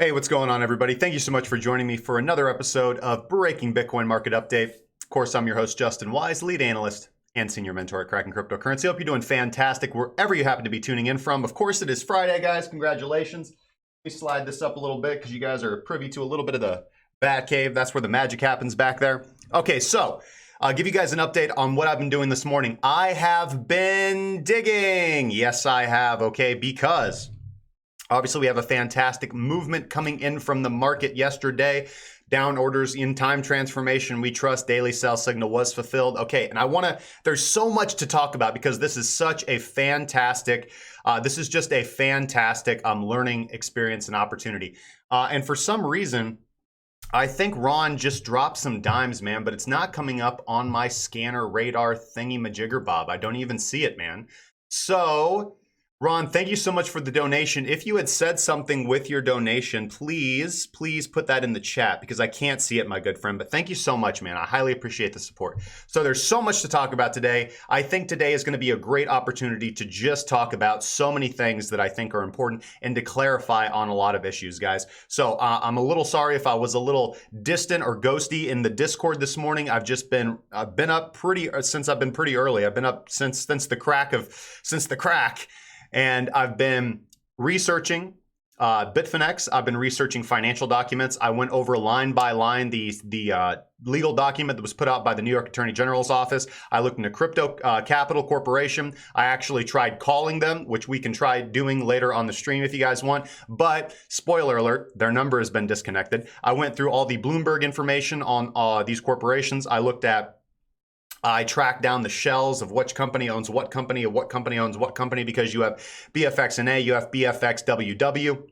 Hey, what's going on, everybody? Thank you so much for joining me for another episode of Breaking Bitcoin Market Update. Of course, I'm your host, Justin Wise, lead analyst and senior mentor at Cracking Cryptocurrency. Hope you're doing fantastic wherever you happen to be tuning in from. Of course, it is Friday, guys. Congratulations. Let me slide this up a little bit because you guys are privy to a little bit of the Bat Cave. That's where the magic happens back there. Okay, so I'll give you guys an update on what I've been doing this morning. I have been digging. Yes, I have, okay, because obviously, we have a fantastic movement coming in from the market yesterday. Down orders in time transformation. We trust daily sell signal was fulfilled. Okay, and there's so much to talk about because this is such a fantastic, this is just a fantastic learning experience and opportunity. And for some reason, I think Ron just dropped some dimes, man, but it's not coming up on my scanner radar thingy majigger bob. I don't even see it, man. So Ron, thank you so much for the donation. If you had said something with your donation, please put that in the chat because I can't see it, my good friend. But thank you so much, man. I highly appreciate the support. So there's so much to talk about today. I think today is going to be a great opportunity to just talk about so many things that I think are important and to clarify on a lot of issues, guys. So I'm a little sorry if I was a little distant or ghosty in the Discord this morning. I've been up since I've been pretty early. I've been up since the crack. And I've been researching Bitfinex. I've been researching financial documents. I went over line by line the legal document that was put out by the New York Attorney General's office. I looked into Crypto Capital Corporation. I actually tried calling them, which we can try doing later on the stream if you guys want. But spoiler alert, their number has been disconnected. I went through all the Bloomberg information on these corporations. I tracked down the shells of which company owns what company, or what company owns what company, because you have BFXNA, you have BFXWW.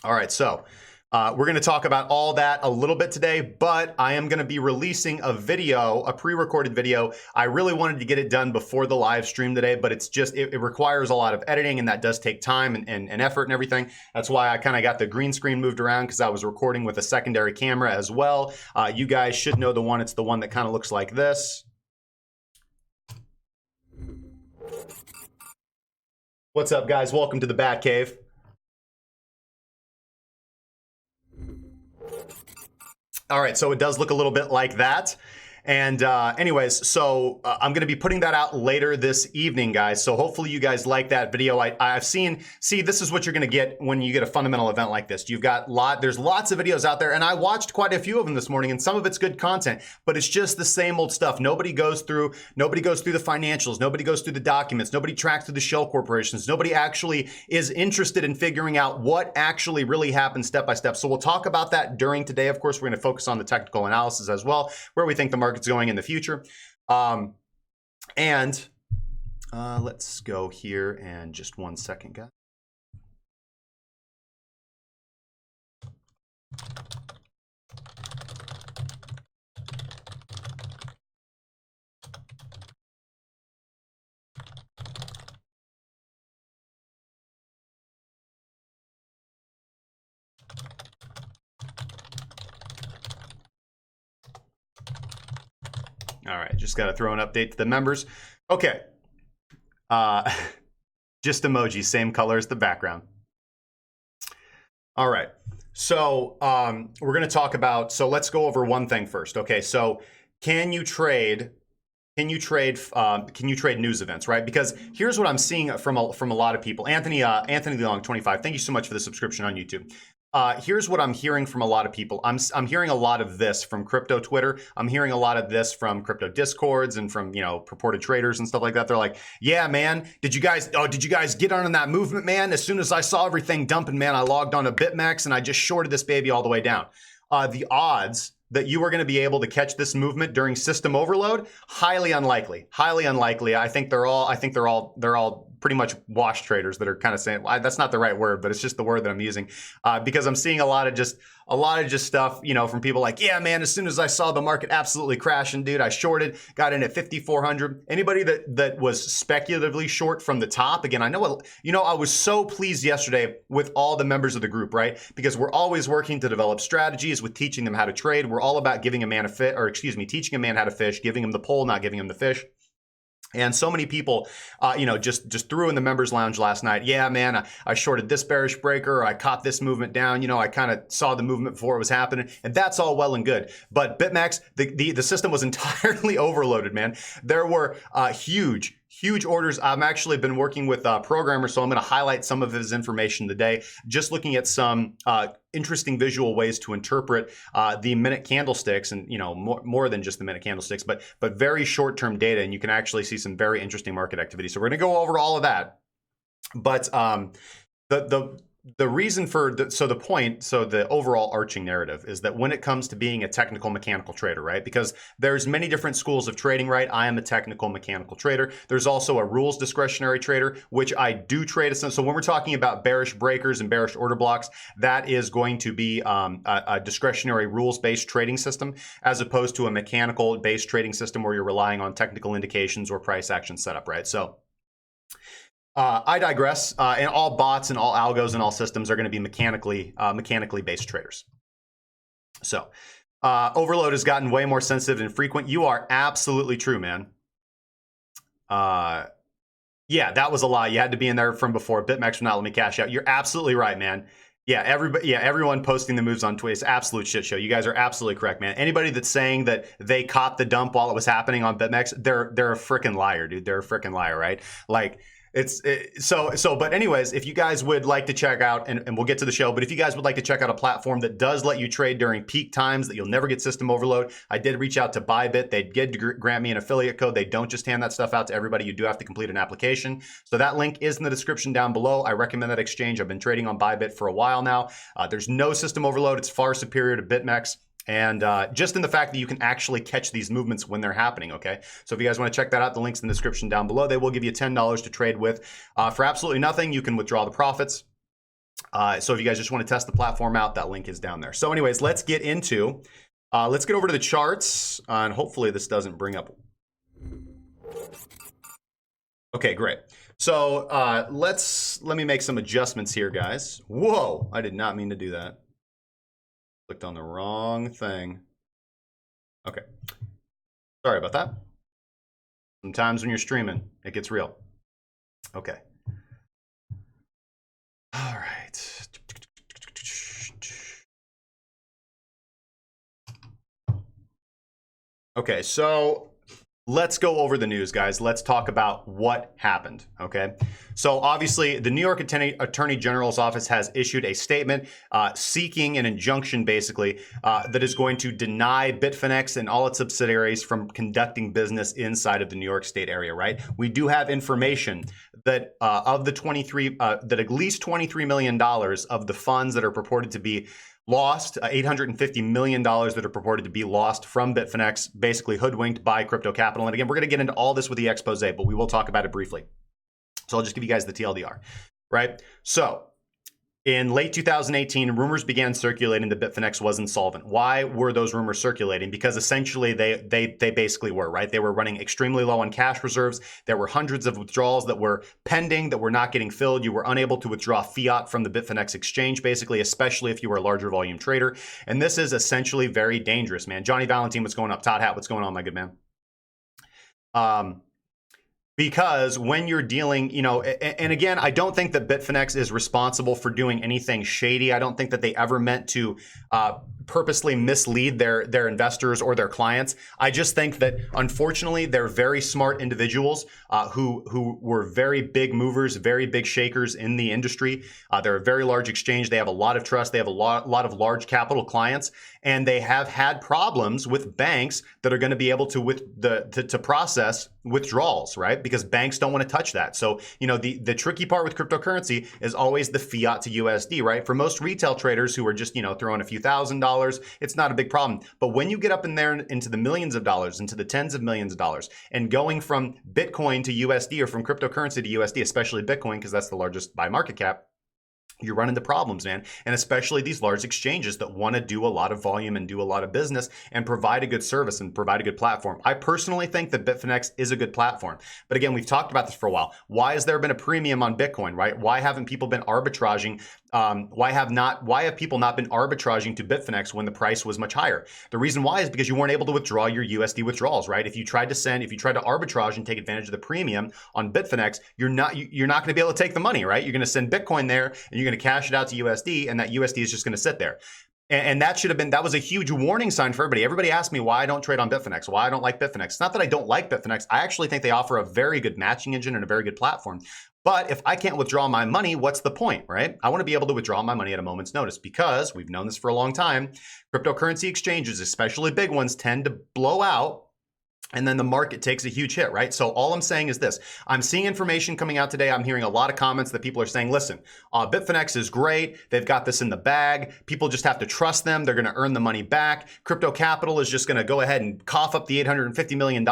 All right, so we're going to talk about all that a little bit today, but I am going to be releasing a video, a pre-recorded video. I really wanted to get it done before the live stream today, but it requires a lot of editing, and that does take time and effort and everything. That's why I kind of got the green screen moved around, because I was recording with a secondary camera as well. You guys should know the one. It's the one that kind of looks like this. What's up, guys? Welcome to the Bat Cave. All right, so it does look a little bit like that. And anyways, so I'm going to be putting that out later this evening, guys. So hopefully you guys like that video. I've seen, this is what you're going to get when you get a fundamental event like this. You've got there's lots of videos out there, and I watched quite a few of them this morning, and some of it's good content, but it's just the same old stuff. Nobody goes through the financials. Nobody goes through the documents. Nobody tracks through the shell corporations. Nobody actually is interested in figuring out what actually really happened step by step. So we'll talk about that during today. Of course, we're going to focus on the technical analysis as well, where we think the market's going in the future. Let's go here and just 1 second, guys. All right, just got to throw an update to the members. Okay. Just emoji, same color as the background. All right. So we're going to talk about, so let's go over one thing first. Okay. So can you trade news events, right? Because here's what I'm seeing from a lot of people. Anthony Long 25, thank you so much for the subscription on YouTube. Here's what I'm hearing from a lot of people. I'm hearing a lot of this from crypto Twitter. I'm hearing a lot of this from crypto discords and from, purported traders and stuff like that. They're like, yeah, man, did you guys get on that movement, man? As soon as I saw everything dumping, man, I logged on to BitMEX and I just shorted this baby all the way down. The odds that you are going to be able to catch this movement during system overload, highly unlikely. I think they're all pretty much wash traders that are kind of saying, well, that's not the right word, but it's just the word that I'm using, because I'm seeing a lot of just stuff, from people like, yeah, man, as soon as I saw the market absolutely crashing, dude, I shorted, got in at 5,400. Anybody that was speculatively short from the top, again, I know, I was so pleased yesterday with all the members of the group, right? Because we're always working to develop strategies with teaching them how to trade. We're all about giving a man teaching a man how to fish, giving him the pole, not giving him the fish. And so many people, just threw in the members lounge last night. Yeah, man, I shorted this bearish breaker. Or I caught this movement down. I kind of saw the movement before it was happening, and that's all well and good. But BitMEX, the system was entirely overloaded, man. There were huge orders. I've actually been working with a programmer, so I'm going to highlight some of his information today. Just looking at some interesting visual ways to interpret the minute candlesticks, and more than just the minute candlesticks, but very short-term data, and you can actually see some very interesting market activity. So we're going to go over all of that. But the reason for the overall arching narrative is that when it comes to being a technical mechanical trader, right? Because there's many different schools of trading, right? I am a technical mechanical trader. There's also a rules discretionary trader, which I do trade. So when we're talking about bearish breakers and bearish order blocks, that is going to be a discretionary rules-based trading system, as opposed to a mechanical-based trading system where you're relying on technical indications or price action setup, right? So I digress. And all bots and all algos and all systems are going to be mechanically based traders. So overload has gotten way more sensitive and frequent. You are absolutely true, man. Yeah, that was a lie. You had to be in there from before. BitMEX will not let me cash out. You're absolutely right, man. Yeah, everyone posting the moves on Twitter is absolute shit show. You guys are absolutely correct, man. Anybody that's saying that they caught the dump while it was happening on BitMEX, they're a freaking liar, dude. They're a freaking liar, right? Like, but anyways, if you guys would like to check out, and we'll get to the show, but if you guys would like to check out a platform that does let you trade during peak times, that you'll never get system overload, I did reach out to ByBit. They did grant me an affiliate code. They don't just hand that stuff out to everybody. You do have to complete an application. So that link is in the description down below. I recommend that exchange. I've been trading on ByBit for a while now. There's no system overload. It's far superior to BitMEX. And just in the fact that you can actually catch these movements when they're happening, okay? So if you guys want to check that out, the link's in the description down below. They will give you $10 to trade with. For absolutely nothing, you can withdraw the profits. So if you guys just want to test the platform out, that link is down there. So anyways, let's get over to the charts, and hopefully this doesn't bring up. Okay, great. So let me make some adjustments here, guys. Whoa, I did not mean to do that. Clicked on the wrong thing. Okay. Sorry about that. Sometimes when you're streaming, it gets real. Okay. All right. Okay, so let's go over the news, guys. Let's talk about what happened, okay? So obviously, the New York Attorney General's office has issued a statement seeking an injunction, basically, that is going to deny Bitfinex and all its subsidiaries from conducting business inside of the New York State area, right? We do have information that of the 23, that at least $23 million of the funds that are purported to be lost, $850 million that are purported to be lost from Bitfinex, basically hoodwinked by crypto capital. And again, we're going to get into all this with the expose, but we will talk about it briefly. So I'll just give you guys the TLDR, right? So in late 2018, rumors began circulating that Bitfinex was insolvent. Why were those rumors circulating? Because essentially they basically were, right? They were running extremely low on cash reserves. There were hundreds of withdrawals that were pending, that were not getting filled. You were unable to withdraw fiat from the Bitfinex exchange, basically, especially if you were a larger volume trader. And this is essentially very dangerous, man. Johnny Valentine, what's going up? Todd Hat, what's going on, my good man? Because when you're dealing, you know, and again, I don't think that Bitfinex is responsible for doing anything shady. I don't think that they ever meant to purposely mislead their investors or their clients. I just think that, unfortunately, they're very smart individuals who were very big movers, very big shakers in the industry. They're a very large exchange. They have a lot of trust. They have a lot of large capital clients, and they have had problems with banks that are going to be able to process withdrawals, right? Because banks don't want to touch that. So, you know, the tricky part with cryptocurrency is always the fiat to USD, right? For most retail traders who are just, you know, throwing a few $1,000s, it's not a big problem. But when you get up in there into the millions of dollars, into the tens of millions of dollars, and going from Bitcoin to USD or from cryptocurrency to USD, especially Bitcoin, because that's the largest by market cap, you run into problems, man. And especially these large exchanges that want to do a lot of volume and do a lot of business and provide a good service and provide a good platform. I personally think that Bitfinex is a good platform. But again, we've talked about this for a while. Why has there been a premium on Bitcoin, right? Why haven't people been arbitraging? Why have people not been arbitraging to Bitfinex when the price was much higher? The reason why is because you weren't able to withdraw your USD withdrawals, right? If you tried to arbitrage and take advantage of the premium on Bitfinex, you're not going to be able to take the money, right? You're going to send Bitcoin there and you're going to cash it out to USD, and that USD is just going to sit there. And that was a huge warning sign for everybody. Everybody asked me why I don't trade on Bitfinex, why I don't like Bitfinex. It's not that I don't like Bitfinex. I actually think they offer a very good matching engine and a very good platform. But if I can't withdraw my money, what's the point, right? I want to be able to withdraw my money at a moment's notice, because we've known this for a long time. Cryptocurrency exchanges, especially big ones, tend to blow out, and then the market takes a huge hit, right? So all I'm saying is this. I'm seeing information coming out today. I'm hearing a lot of comments that people are saying, listen, Bitfinex is great. They've got this in the bag. People just have to trust them. They're going to earn the money back. Crypto capital is just going to go ahead and cough up the $850 million.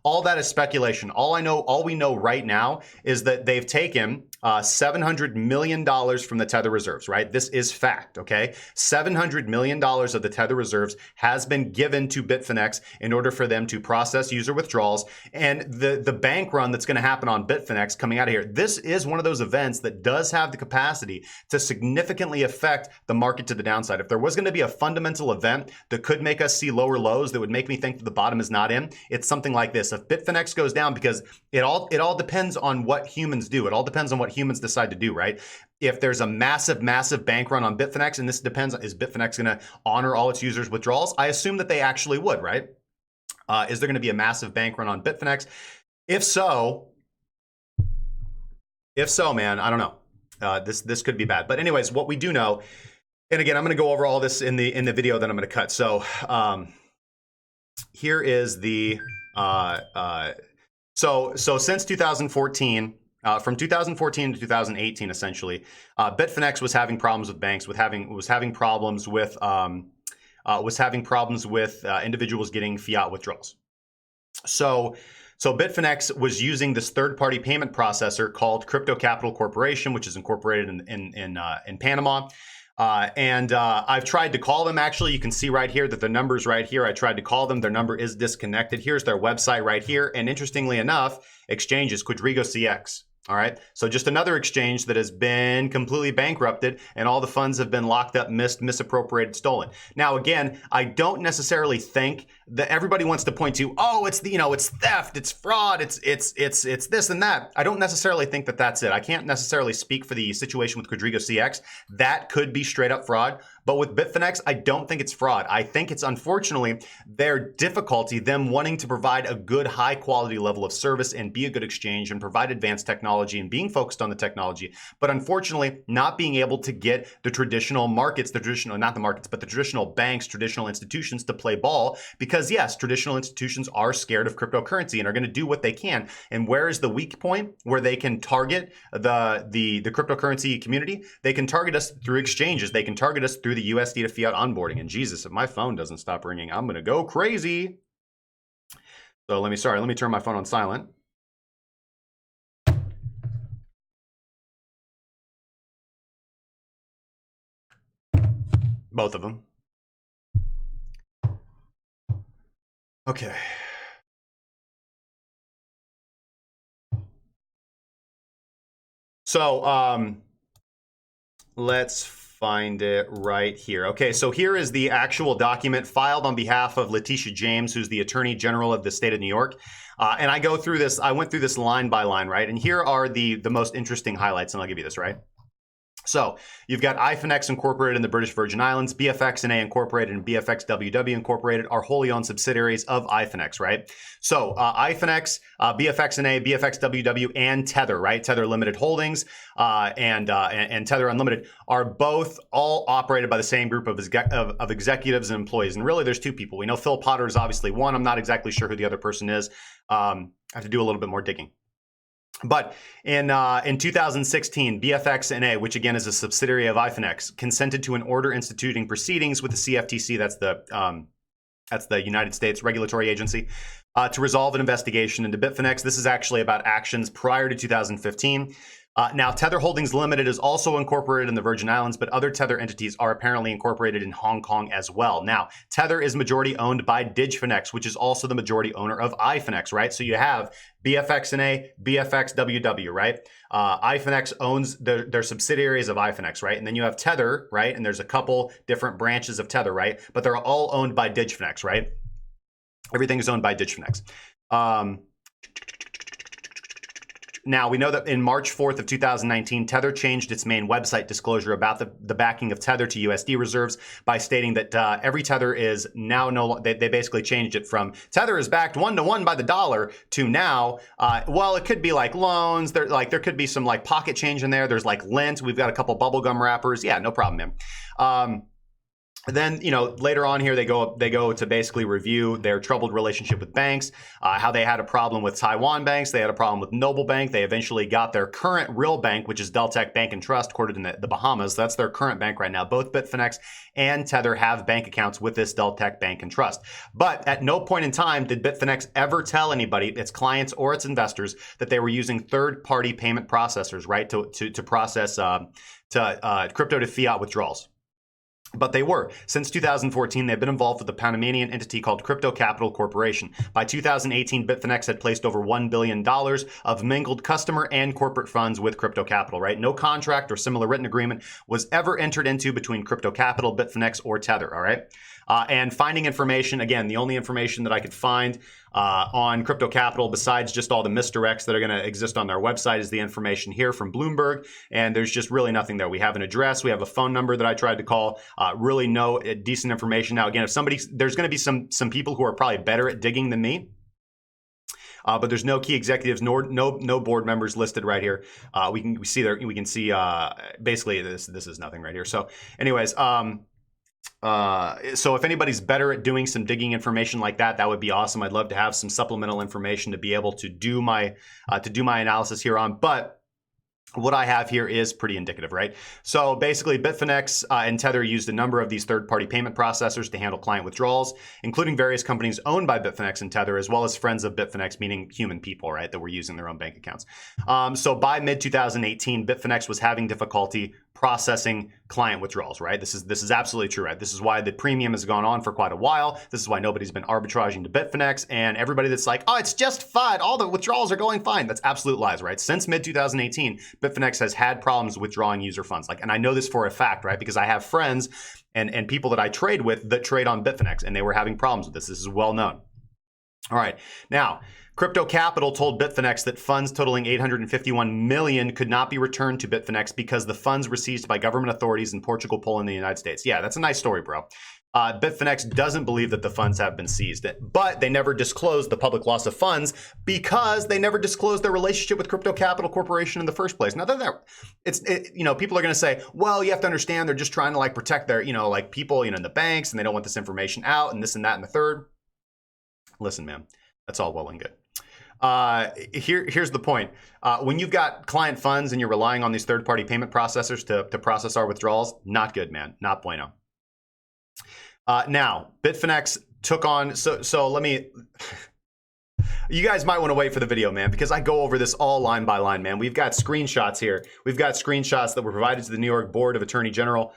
All that is speculation. All we know right now is that they've taken $700 million from the Tether reserves, right? This is fact, okay? $700 million of the Tether reserves has been given to Bitfinex in order for them to process user withdrawals. And the bank run that's going to happen on Bitfinex coming out of here, this is one of those events that does have the capacity to significantly affect the market to the downside. If there was going to be a fundamental event that could make us see lower lows, that would make me think that the bottom is not in, it's something like this. If Bitfinex goes down, because it all depends on what humans do. It all depends on what humans decide to do, right? If there's a massive bank run on Bitfinex, and this depends, is Bitfinex going to honor all its users' withdrawals? I assume that they actually would, right? Is there going to be a massive bank run on Bitfinex? If so, man, I don't know. This could be bad. But anyways, what we do know, and again, I'm going to go over all this in the video that I'm going to cut. So here is the so since 2014. From 2014 to 2018, essentially, Bitfinex was having problems with banks, was having problems with individuals getting fiat withdrawals. So Bitfinex was using this third-party payment processor called Crypto Capital Corporation, which is incorporated in Panama. And I've tried to call them. Actually, you can see right here that the number's right here. I tried to call them. Their number is disconnected. Here's their website right here. And interestingly enough, exchange is Quadriga CX. All right. So just another exchange that has been completely bankrupted, and all the funds have been locked up, misappropriated, stolen. Now, again, I don't necessarily think that everybody wants to point to, oh, it's it's theft, it's fraud, it's this and that. I don't necessarily think that that's it. I can't necessarily speak for the situation with Quadriga CX. That could be straight up fraud. But with Bitfinex, I don't think it's fraud. I think it's unfortunately their difficulty, them wanting to provide a good high quality level of service and be a good exchange and provide advanced technology and being focused on the technology. But unfortunately, not being able to get the traditional markets, not the markets, but the traditional banks, traditional institutions to play ball. Because yes, traditional institutions are scared of cryptocurrency and are going to do what they can. And where is the weak point where they can target the cryptocurrency community? They can target us through exchanges. They can target us through the USD to fiat onboarding. And Jesus, if my phone doesn't stop ringing, I'm going to go crazy. So let me turn my phone on silent. Both of them. Okay. So let's find it right here. Okay, so here is the actual document filed on behalf of Letitia James, who's the Attorney General of the state of New York. And I went through this line by line, right? And here are the most interesting highlights, and I'll give you this, right? So you've got Bitfinex Incorporated in the British Virgin Islands, BFX&A Incorporated and BFXWW Incorporated are wholly owned subsidiaries of Bitfinex, right? So Bitfinex, BFX&A, BFXWW, and Tether, right? Tether Limited Holdings and Tether Unlimited are both all operated by the same group of executives and employees. And really, there's two people. We know Phil Potter is obviously one. I'm not exactly sure who the other person is. I have to do a little bit more digging. But in 2016, BFX&A, which again is a subsidiary of Bitfinex, consented to an order instituting proceedings with the CFTC, that's the United States regulatory agency, to resolve an investigation into Bitfinex. This is actually about actions prior to 2015. Now, Tether Holdings Limited is also incorporated in the Virgin Islands, but other Tether entities are apparently incorporated in Hong Kong as well. Now, Tether is majority owned by Bitfinex, which is also the majority owner of Bitfinex, right? So you have BFX&A, BFXWW, right? Bitfinex owns their subsidiaries of Bitfinex, right? And then you have Tether, right? And there's a couple different branches of Tether, right? But they're all owned by Bitfinex, right? Everything is owned by Bitfinex. Now, we know that in March 4th of 2019, Tether changed its main website disclosure about the backing of Tether to USD reserves by stating that every Tether is now they basically changed it from Tether is backed 1-to-1 by the dollar to now, well, it could be like loans. There could be some like pocket change in there. There's like lint. We've got a couple bubblegum wrappers. Yeah, no problem, man. Then, later on here, they go to basically review their troubled relationship with banks, how they had a problem with Taiwan banks. They had a problem with Noble Bank. They eventually got their current real bank, which is Deltec Bank and Trust, quoted in the Bahamas. That's their current bank right now. Both Bitfinex and Tether have bank accounts with this Deltec Bank and Trust. But at no point in time did Bitfinex ever tell anybody, its clients or its investors, that they were using third-party payment processors, right, to process crypto to fiat withdrawals. But they were. Since 2014, they've been involved with a Panamanian entity called Crypto Capital Corporation. By 2018, Bitfinex had placed over $1 billion of mingled customer and corporate funds with Crypto Capital, right? No contract or similar written agreement was ever entered into between Crypto Capital, Bitfinex, or Tether, all right? And finding information, again, the only information that I could find on Crypto Capital, besides just all the misdirects that are going to exist on their website, is the information here from Bloomberg. And there's just really nothing there. We have an address. We have a phone number that I tried to call. Really no decent information. Now, again, there's going to be some people who are probably better at digging than me. But there's no key executives, nor no board members listed right here. We can see basically this is nothing right here. So anyways, so if anybody's better at doing some digging information like that, that would be awesome. I'd love to have some supplemental information to be able to do my analysis here on. But what I have here is pretty indicative, right? So basically, Bitfinex and Tether used a number of these third-party payment processors to handle client withdrawals, including various companies owned by Bitfinex and Tether, as well as friends of Bitfinex, meaning human people, right, that were using their own bank accounts. So by mid-2018, Bitfinex was having difficulty processing client withdrawals, right? This is absolutely true, right? This is why the premium has gone on for quite a while. This is why nobody's been arbitraging to Bitfinex, and everybody that's like, oh, it's just fine, all the withdrawals are going fine. That's absolute lies, right? Since mid-2018, Bitfinex has had problems withdrawing user funds. And I know this for a fact, right? Because I have friends and people that I trade with that trade on Bitfinex, and they were having problems with this. This is well known. All right. Now, Crypto Capital told Bitfinex that funds totaling $851 million could not be returned to Bitfinex because the funds were seized by government authorities in Portugal, Poland, and the United States. Yeah, that's a nice story, bro. Bitfinex doesn't believe that the funds have been seized, but they never disclosed the public loss of funds because they never disclosed their relationship with Crypto Capital Corporation in the first place. Now, people are going to say, well, you have to understand they're just trying to like protect their, like people, in the banks, and they don't want this information out, and this and that and the third. Listen, man, that's all well and good. Here's the point. When you've got client funds and you're relying on these third-party payment processors to process our withdrawals, not good, man. Not bueno. Now, Bitfinex took on, so let me, you guys might want to wait for the video, man, because I go over this all line by line, man. We've got screenshots here. We've got screenshots that were provided to the New York Board of Attorney General.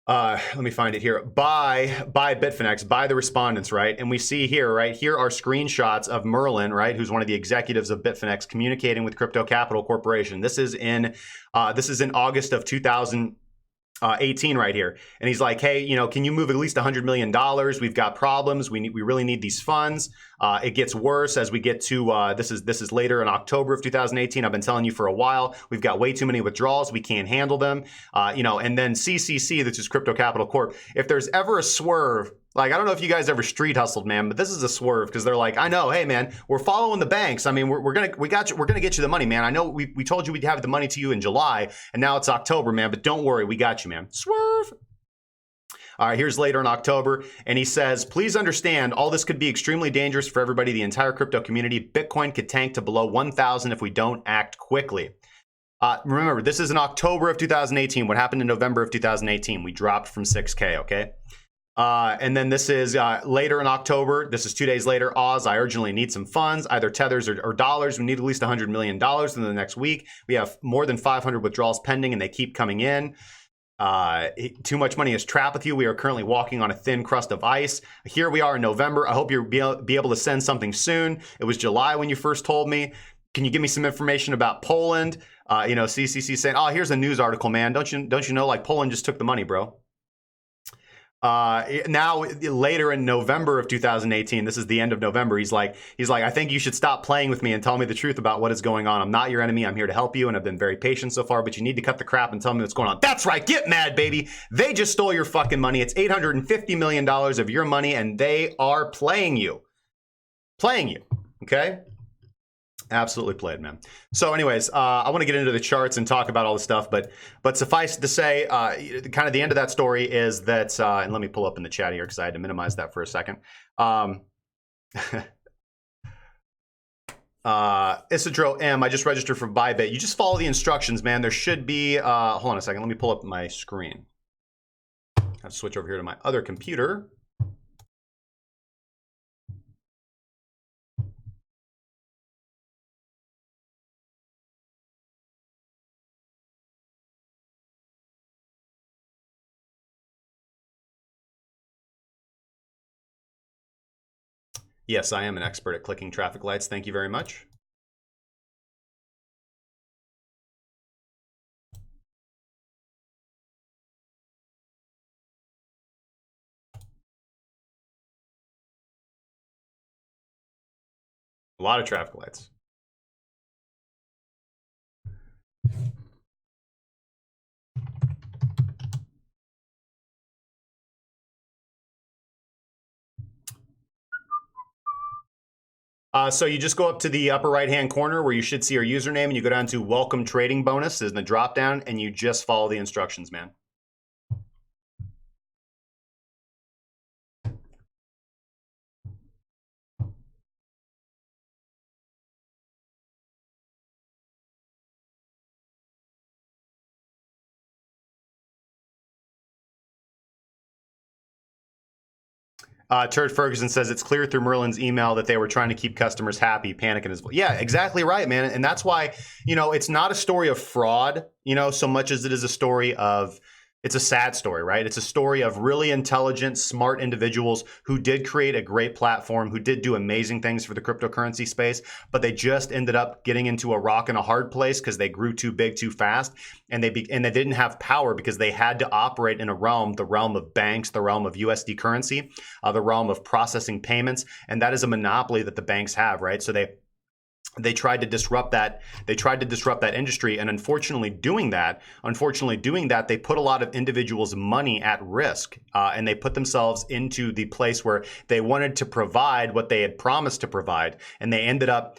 Let me find it here. By Bitfinex, by the respondents, right? And we see here, right? Here are screenshots of Merlin, right? Who's one of the executives of Bitfinex communicating with Crypto Capital Corporation. This is in August of 2018 right here. And he's like, hey, can you move at least $100 million? We've got problems. We really need these funds. It gets worse as we get to, this is later in October of 2018. I've been telling you for a while, we've got way too many withdrawals. We can't handle them. And then CCC, that's just Crypto Capital Corp. If there's ever a swerve, like, I don't know if you guys ever street hustled, man, but this is a swerve because they're like, I know, hey, man, we're following the banks. I mean, we're gonna get you the money, man. I know we told you we'd have the money to you in July, and now it's October, man. But don't worry, we got you, man. Swerve. All right, here's later in October, and he says, please understand, all this could be extremely dangerous for everybody, the entire crypto community. Bitcoin could tank to below 1,000 if we don't act quickly. Remember, this is in October of 2018. What happened in November of 2018? We dropped from 6K, okay? And then this is later in October. This is 2 days later. Oz, I urgently need some funds, either tethers or dollars. We need at least $100 million in the next week. We have more than 500 withdrawals pending, and they keep coming in. Too much money is trapped with you. We are currently walking on a thin crust of ice. Here we are in November. I hope you'll be able to send something soon. It was July when you first told me. Can you give me some information about Poland? CCC saying, oh, here's a news article, man. Don't you know, like, Poland just took the money, bro. Now later in November of 2018, this is the end of November, he's like, I think you should stop playing with me and tell me the truth about what is going on. I'm not your enemy. I'm here to help you, and I've been very patient so far, but you need to cut the crap and tell me what's going on. That's right. Get mad, baby. They just stole your fucking money. It's $850 million of your money, and they are playing you. Okay? Absolutely played, man. So anyways, I want to get into the charts and talk about all this stuff, but suffice to say, kind of the end of that story is that, and let me pull up in the chat here because I had to minimize that for a second. Isidro M, I just registered for ByBit. You just follow the instructions, man. There should be, hold on a second. Let me pull up my screen. I have to switch over here to my other computer. Yes, I am an expert at clicking traffic lights. Thank you very much. A lot of traffic lights. So you just go up to the upper right-hand corner where you should see our username, and you go down to Welcome Trading Bonus in the drop-down, and you just follow the instructions, man. Turd Ferguson says it's clear through Merlin's email that they were trying to keep customers happy, panicking as well. Yeah, exactly right, man. And that's why, it's not a story of fraud, so much as it is a story of it's a sad story, right? It's a story of really intelligent, smart individuals who did create a great platform, who did do amazing things for the cryptocurrency space, but they just ended up getting into a rock and a hard place because they grew too big too fast, and they didn't have power because they had to operate in a realm, the realm of banks, the realm of USD currency, the realm of processing payments, and that is a monopoly that the banks have, right? So they tried to disrupt that. They tried to disrupt that industry, and unfortunately doing that, they put a lot of individuals' money at risk, and they put themselves into the place where they wanted to provide what they had promised to provide, and they ended up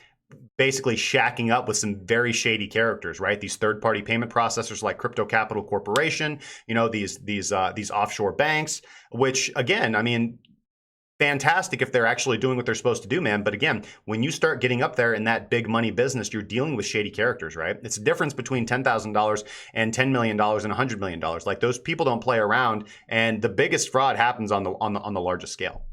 basically shacking up with some very shady characters, right? These third-party payment processors like Crypto Capital Corporation, you know, these offshore banks, which again, I mean, fantastic if they're actually doing what they're supposed to do, man. But again, when you start getting up there in that big money business, you're dealing with shady characters, right? It's a difference between $10,000 and $10 million and $100 million. Like, those people don't play around, and the biggest fraud happens on the largest scale.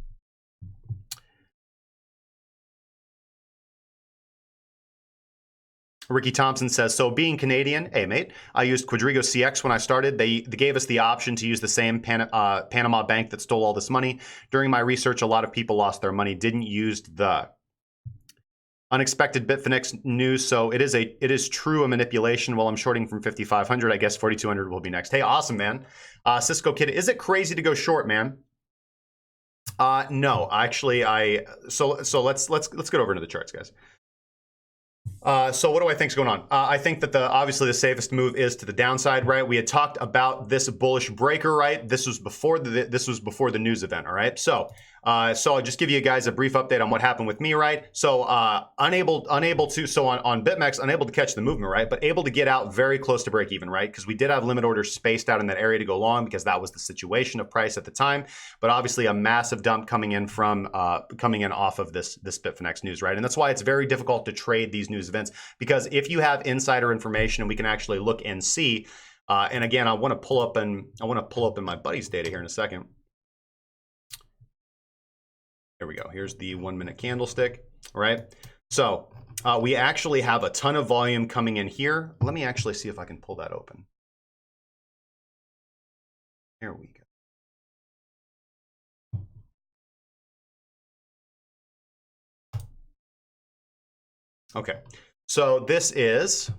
Ricky Thompson says, so being Canadian, hey mate, I used Quadriga CX when I started. They gave us the option to use the same Panama bank that stole all this money. During my research, a lot of people lost their money, didn't use the unexpected Bitfinex news. So it is true a manipulation. While I'm shorting from 5,500, I guess 4,200 will be next. Hey, awesome, man. Cisco Kid, is it crazy to go short, man? No, actually, so let's get over into the charts, guys. So what do I think is going on? I think that obviously the safest move is to the downside, right? We had talked about this bullish breaker, right? This was before the news event, all right? So I'll just give you guys a brief update on what happened with me, right? So unable to, so on BitMEX, unable to catch the movement, right? But able to get out very close to break even, right? Because we did have limit orders spaced out in that area to go long because that was the situation of price at the time. But obviously a massive dump coming in off of this Bitfinex news, right? And that's why it's very difficult to trade these news events, because if you have insider information and we can actually look and see, and again, I want to pull up in my buddy's data here in a second. There we go. Here's the 1 minute candlestick, right? So we actually have a ton of volume coming in here. Let me actually see if I can pull that open. There we go. Okay, so this is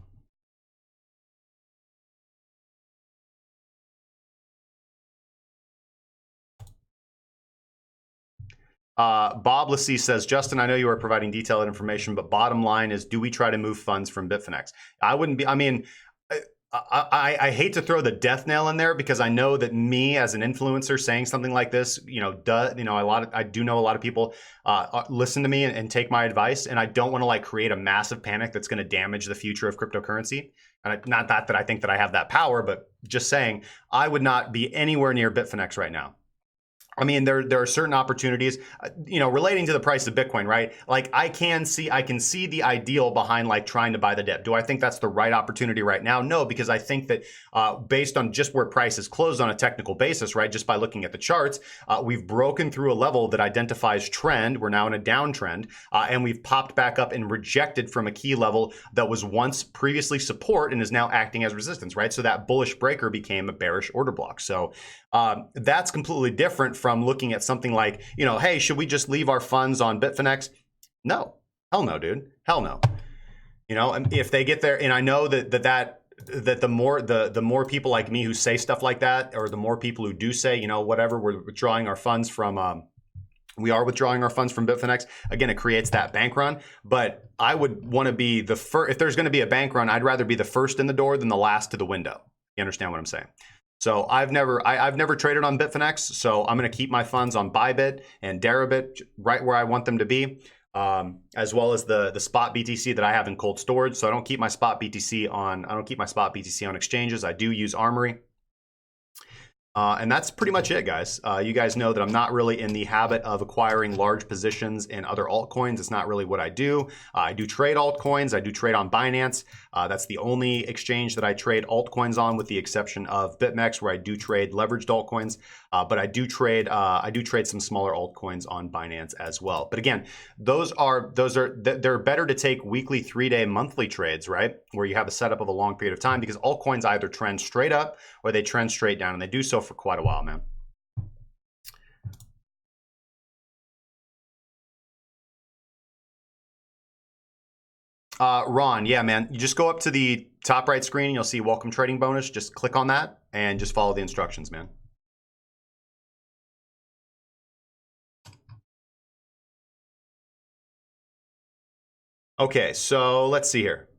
Bob Lassie says, Justin, I know you are providing detailed information, but bottom line is, do we try to move funds from Bitfinex? I wouldn't be, I mean, I hate to throw the death nail in there, because I know that me as an influencer saying something like this, I do know a lot of people listen to me and take my advice, and I don't want to like create a massive panic that's going to damage the future of cryptocurrency. And not that I think that I have that power, but just saying, I would not be anywhere near Bitfinex right now. I mean, there are certain opportunities, relating to the price of Bitcoin, right? Like I can see the ideal behind like trying to buy the dip. Do I think that's the right opportunity right now? No, because I think that based on just where prices closed on a technical basis, right? Just by looking at the charts, we've broken through a level that identifies trend. We're now in a downtrend, and we've popped back up and rejected from a key level that was once previously support and is now acting as resistance, right? So that bullish breaker became a bearish order block. So that's completely different from looking at something like, hey, should we just leave our funds on Bitfinex? No, hell no, dude, hell no. And if they get there, and I know that the more people like me who say stuff like that, or the more people who do say, whatever, we're withdrawing our funds from, we are withdrawing our funds from Bitfinex. Again, it creates that bank run. But I would want to be the first. If there's going to be a bank run, I'd rather be the first in the door than the last to the window. You understand what I'm saying? So I've never traded on Bitfinex, so I'm going to keep my funds on ByBit and Deribit right where I want them to be, as well as the spot BTC that I have in cold storage. So I don't keep my spot BTC on exchanges. I do use Armory. And that's pretty much it, guys. You guys know that I'm not really in the habit of acquiring large positions in other altcoins. It's not really what I do. I do trade altcoins. I do trade on Binance. That's the only exchange that I trade altcoins on, with the exception of BitMEX, where I do trade leveraged altcoins. But I do trade some smaller altcoins on Binance as well. But again, they're better to take weekly, 3-day, monthly trades, right? Where you have a setup of a long period of time, because altcoins either trend straight up or they trend straight down, and they do so for quite a while, man. Ron, yeah, man. You just go up to the top right screen and you'll see welcome trading bonus. Just click on that and just follow the instructions, man. Okay, so let's see here.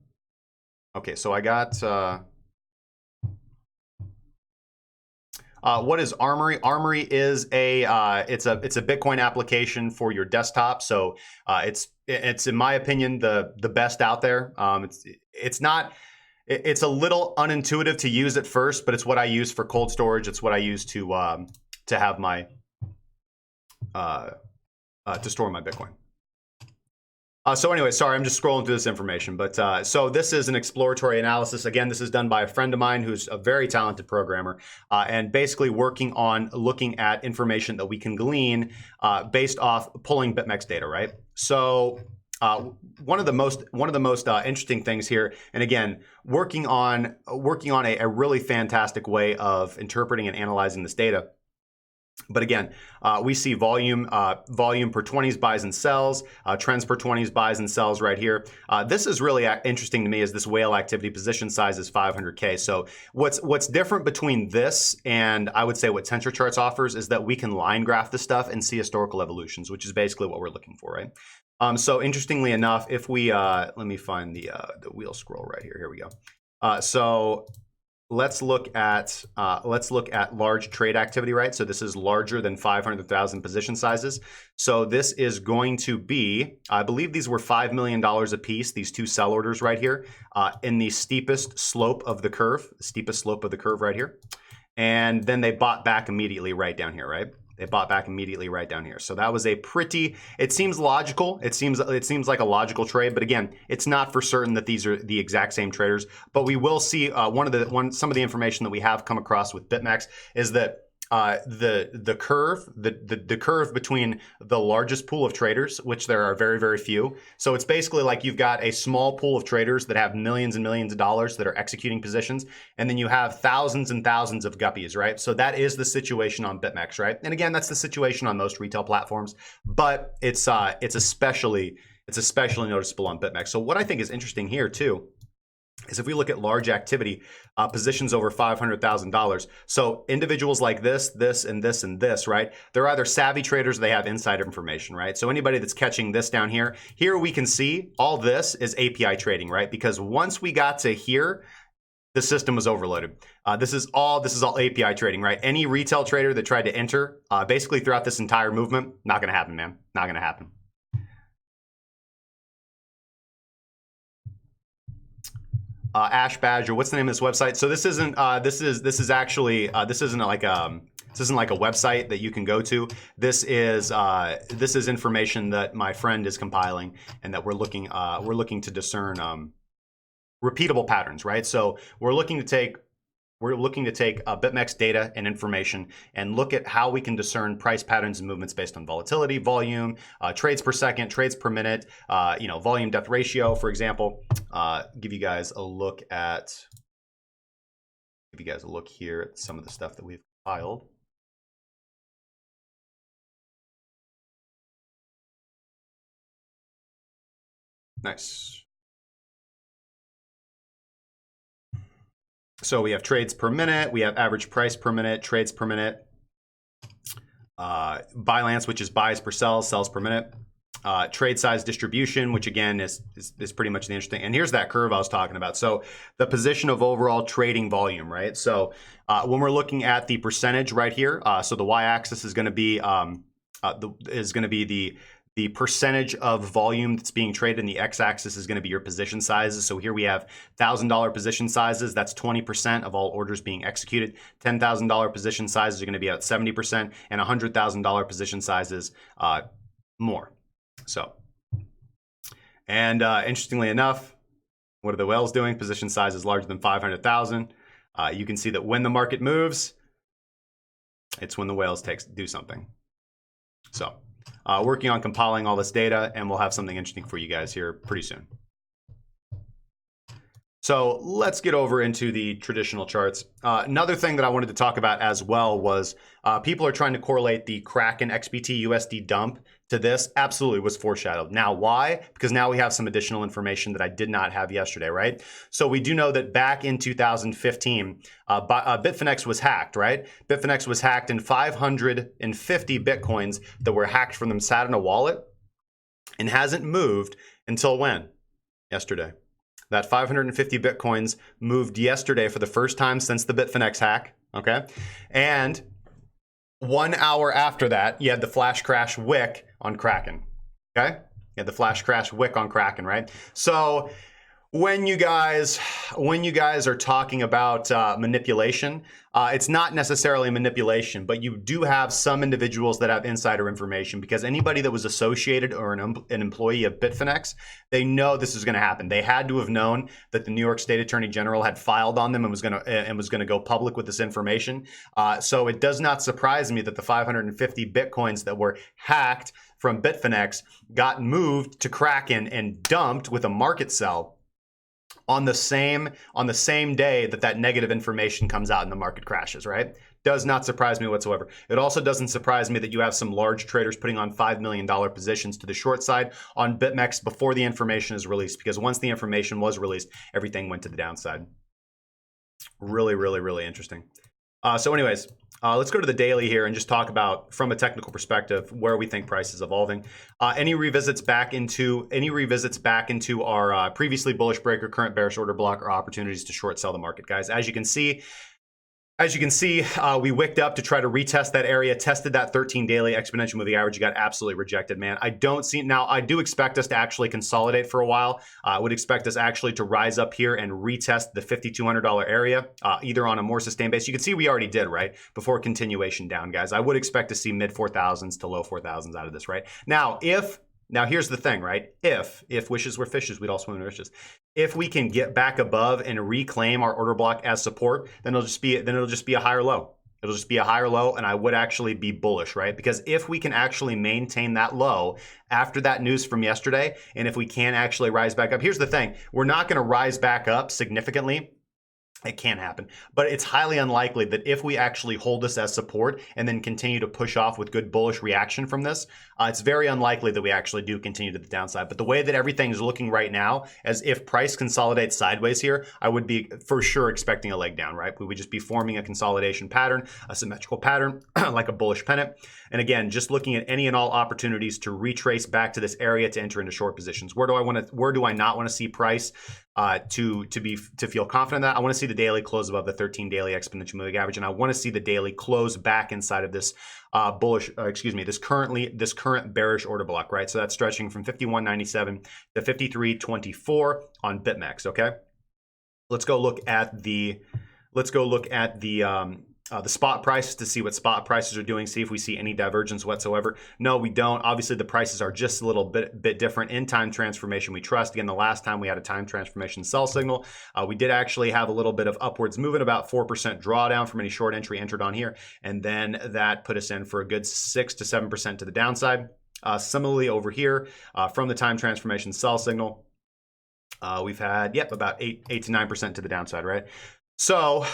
Okay, so I got what is Armory? Armory is it's a Bitcoin application for your desktop. So it's in my opinion the best out there. It's a little unintuitive to use at first, but it's what I use for cold storage. It's what I use to have my to store my Bitcoin. So anyway, sorry, I'm just scrolling through this information. But so this is an exploratory analysis. Again, this is done by a friend of mine who's a very talented programmer, and basically working on looking at information that we can glean based off pulling BitMEX data, right? So one of the most interesting things here, and again, working on a really fantastic way of interpreting and analyzing this data. But again, we see volume per 20s buys and sells, trends per 20s buys and sells right here. This is really interesting to me, is this whale activity. Position size is 500K. So what's different between this and I would say what Tensor Charts offers is that we can line graph the stuff and see historical evolutions, which is basically what we're looking for, right? So interestingly enough, if we let me find the wheel scroll right here. Here we go. So let's look at large trade activity, right? So this is larger than 500,000 position sizes. So this is going to be, I believe these were $5 million a piece, these two sell orders right here, in the steepest slope of the curve, right here. And then they bought back immediately right down here, right? They bought back immediately right down here. So that was a pretty, it seems logical. It seems like a logical trade, but again, it's not for certain that these are the exact same traders. But we will see some of the information that we have come across with BitMEX is that the curve between the largest pool of traders, which there are very, very few. So it's basically like you've got a small pool of traders that have millions and millions of dollars that are executing positions, and then you have thousands and thousands of guppies, right? So that is the situation on BitMEX, right? And again, that's the situation on most retail platforms, but it's especially noticeable on BitMEX. So what I think is interesting here too is if we look at large activity, positions over $500,000. So individuals like this, and this, right? They're either savvy traders or they have insider information, right? So anybody that's catching this down here, we can see all this is API trading, right? Because once we got to here, the system was overloaded. This is all API trading, right? Any retail trader that tried to enter basically throughout this entire movement, not gonna happen, man. Not gonna happen. Ash Badger, what's the name of this website? So this isn't this isn't like a website that you can go to. This is information that my friend is compiling, and that we're looking to discern repeatable patterns, right? So we're looking to take BitMEX data and information and look at how we can discern price patterns and movements based on volatility, volume, trades per second, trades per minute, volume death ratio, for example. Give you guys a look here at some of the stuff that we've compiled. Nice. So we have trades per minute, we have average price per minute, trades per minute, Bilance, which is buys per sells per minute, trade size distribution, which again is pretty much the interesting. And here's that curve I was talking about. So the position of overall trading volume, right? So when we're looking at the percentage right here, so the y-axis is going to be the percentage of volume that's being traded in the x-axis is going to be your position sizes. So here we have $1,000 position sizes. That's 20% of all orders being executed. $10,000 position sizes are going to be at 70%, and $100,000 position sizes more. So, and interestingly enough, what are the whales doing? Position sizes larger than 500,000. You can see that when the market moves, it's when the whales do something. So working on compiling all this data, and we'll have something interesting for you guys here pretty soon. So let's get over into the traditional charts. Another thing that I wanted to talk about as well was people are trying to correlate the Kraken XBT USD dump to this. Absolutely was foreshadowed. Now, why? Because now we have some additional information that I did not have yesterday, right? So we do know that back in 2015, Bitfinex was hacked, right? Bitfinex was hacked, and 550 Bitcoins that were hacked from them sat in a wallet and hasn't moved until when? Yesterday. That 550 Bitcoins moved yesterday for the first time since the Bitfinex hack, okay? And 1 hour after that, you had the flash crash wick on Kraken, okay? You had the flash crash wick on Kraken, right? So when you guys are talking about manipulation, it's not necessarily manipulation, but you do have some individuals that have insider information, because anybody that was associated or an employee of Bitfinex, they know this is going to happen. They had to have known that the New York State Attorney General had filed on them and was going to go public with this information. So it does not surprise me that the 550 Bitcoins that were hacked from Bitfinex got moved to Kraken and dumped with a market sell on the same day that negative information comes out and the market crashes, right? Does not surprise me whatsoever. It also doesn't surprise me that you have some large traders putting on $5 million positions to the short side on BitMEX before the information is released, because once the information was released, everything went to the downside. Really, really, really interesting. So anyways, let's go to the daily here and just talk about, from a technical perspective, where we think price is evolving. Any revisits back into our previously bullish breaker, current bearish order block, are opportunities to short sell the market, guys. As you can see, we wicked up to try to retest that area, tested that 13 daily exponential moving average. You got absolutely rejected, man. I do expect us to actually consolidate for a while. I would expect us actually to rise up here and retest the $5,200 area, either on a more sustained base. You can see we already did, right? Before continuation down, guys. I would expect to see mid 4,000s to low 4,000s out of this, right? Now, here's the thing, right? If wishes were fishes, we'd all swim in riches. If we can get back above and reclaim our order block as support, then it'll just be a higher low. It'll just be a higher low, and I would actually be bullish, right? Because if we can actually maintain that low after that news from yesterday, and if we can actually rise back up, here's the thing: we're not going to rise back up significantly. It can happen, but it's highly unlikely that if we actually hold this as support and then continue to push off with good bullish reaction from this, it's very unlikely that we actually do continue to the downside. But the way that everything is looking right now, as if price consolidates sideways here, I would be for sure expecting a leg down, right? We would just be forming a consolidation pattern, a symmetrical pattern, like a bullish pennant. And again, just looking at any and all opportunities to retrace back to this area to enter into short positions. Where do I not want to see price to feel confident that? I want to see the daily close above the 13 daily exponential moving average, and I want to see the daily close back inside of this this current bearish order block, right? So that's stretching from 51.97 to 53.24 on BitMEX. Okay, let's go look at the spot prices to see what spot prices are doing, see if we see any divergence whatsoever. No, we don't. Obviously, the prices are just a little bit different. In time transformation, we trust. Again, the last time we had a time transformation sell signal, we did actually have a little bit of upwards movement, about 4% drawdown from any short entry entered on here, and then that put us in for a good 6 to 7% to the downside. Similarly, over here, from the time transformation sell signal, we've had, about 8 to 9% to the downside, right? So,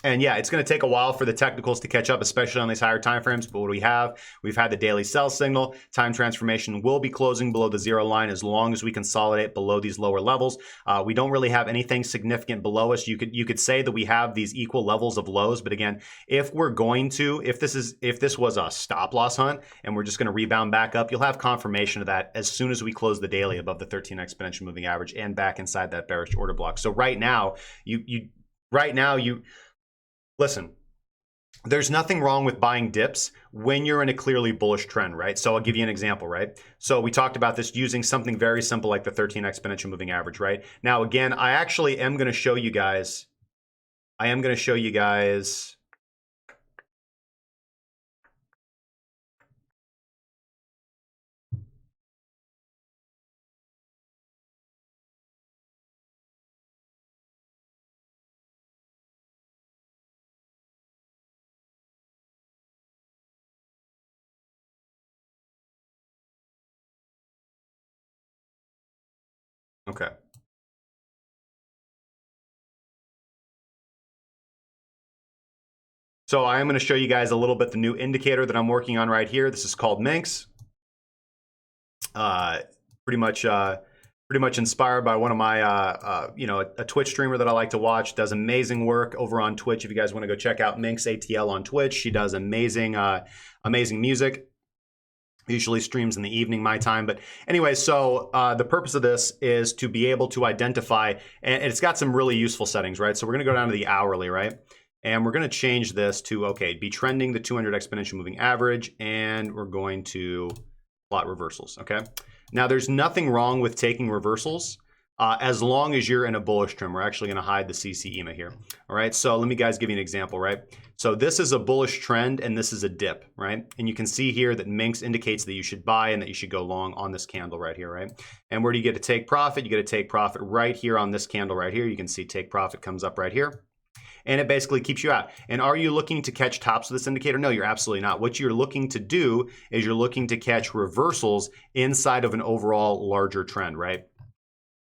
and yeah, it's going to take a while for the technicals to catch up, especially on these higher time frames. But what we have, we've had the daily sell signal. Time transformation will be closing below the zero line as long as we consolidate below these lower levels. We don't really have anything significant below us. You could say that we have these equal levels of lows, but again, if this was a stop loss hunt and we're just going to rebound back up, you'll have confirmation of that as soon as we close the daily above the 13 exponential moving average and back inside that bearish order block. So right now, Listen, there's nothing wrong with buying dips when you're in a clearly bullish trend, right? So I'll give you an example, right? So we talked about this using something very simple like the 13 exponential moving average, right? Now, again, I actually am going to show you guys, okay. So I am going to show you guys a little bit the new indicator that I'm working on right here. This is called BitMEX. Pretty much inspired by one of my, a Twitch streamer that I like to watch. Does amazing work over on Twitch. If you guys want to go check out BitMEX ATL on Twitch, she does amazing music. Usually streams in the evening, my time. But anyway, so the purpose of this is to be able to identify, and it's got some really useful settings, right? So we're going to go down to the hourly, right? And we're going to change this to, okay, be trending the 200 exponential moving average, and we're going to plot reversals, okay? Now, there's nothing wrong with taking reversals as long as you're in a bullish trend. We're actually going to hide the CC EMA here, all right? So let me guys give you an example, right? So this is a bullish trend, and this is a dip, right? And you can see here that MINX indicates that you should buy and that you should go long on this candle right here, right? And where do you get to take profit? You get to take profit right here on this candle right here. You can see take profit comes up right here. And it basically keeps you out. And are you looking to catch tops with this indicator? No, you're absolutely not. What you're looking to do is you're looking to catch reversals inside of an overall larger trend, right?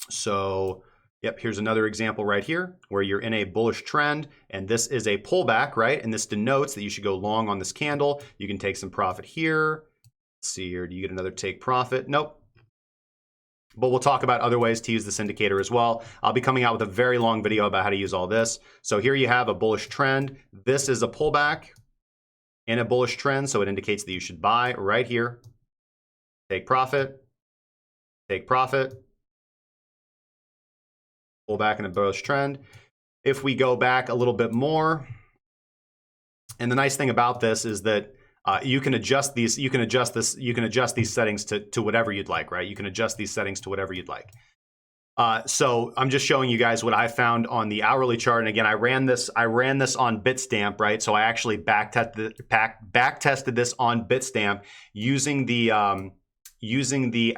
So, yep, here's another example right here where you're in a bullish trend and this is a pullback, right? And this denotes that you should go long on this candle. You can take some profit here. Let's see here, do you get another take profit? Nope. But we'll talk about other ways to use this indicator as well. I'll be coming out with a very long video about how to use all this. So here you have a bullish trend. This is a pullback in a bullish trend, so it indicates that you should buy right here. Take profit, pull back in a bullish trend. If we go back a little bit more, and the nice thing about this is that you can adjust these settings to whatever you'd like, right? You can adjust these settings to whatever you'd like. So I'm just showing you guys what I found on the hourly chart. And again, I ran this on Bitstamp, right? So I actually back tested this on Bitstamp using the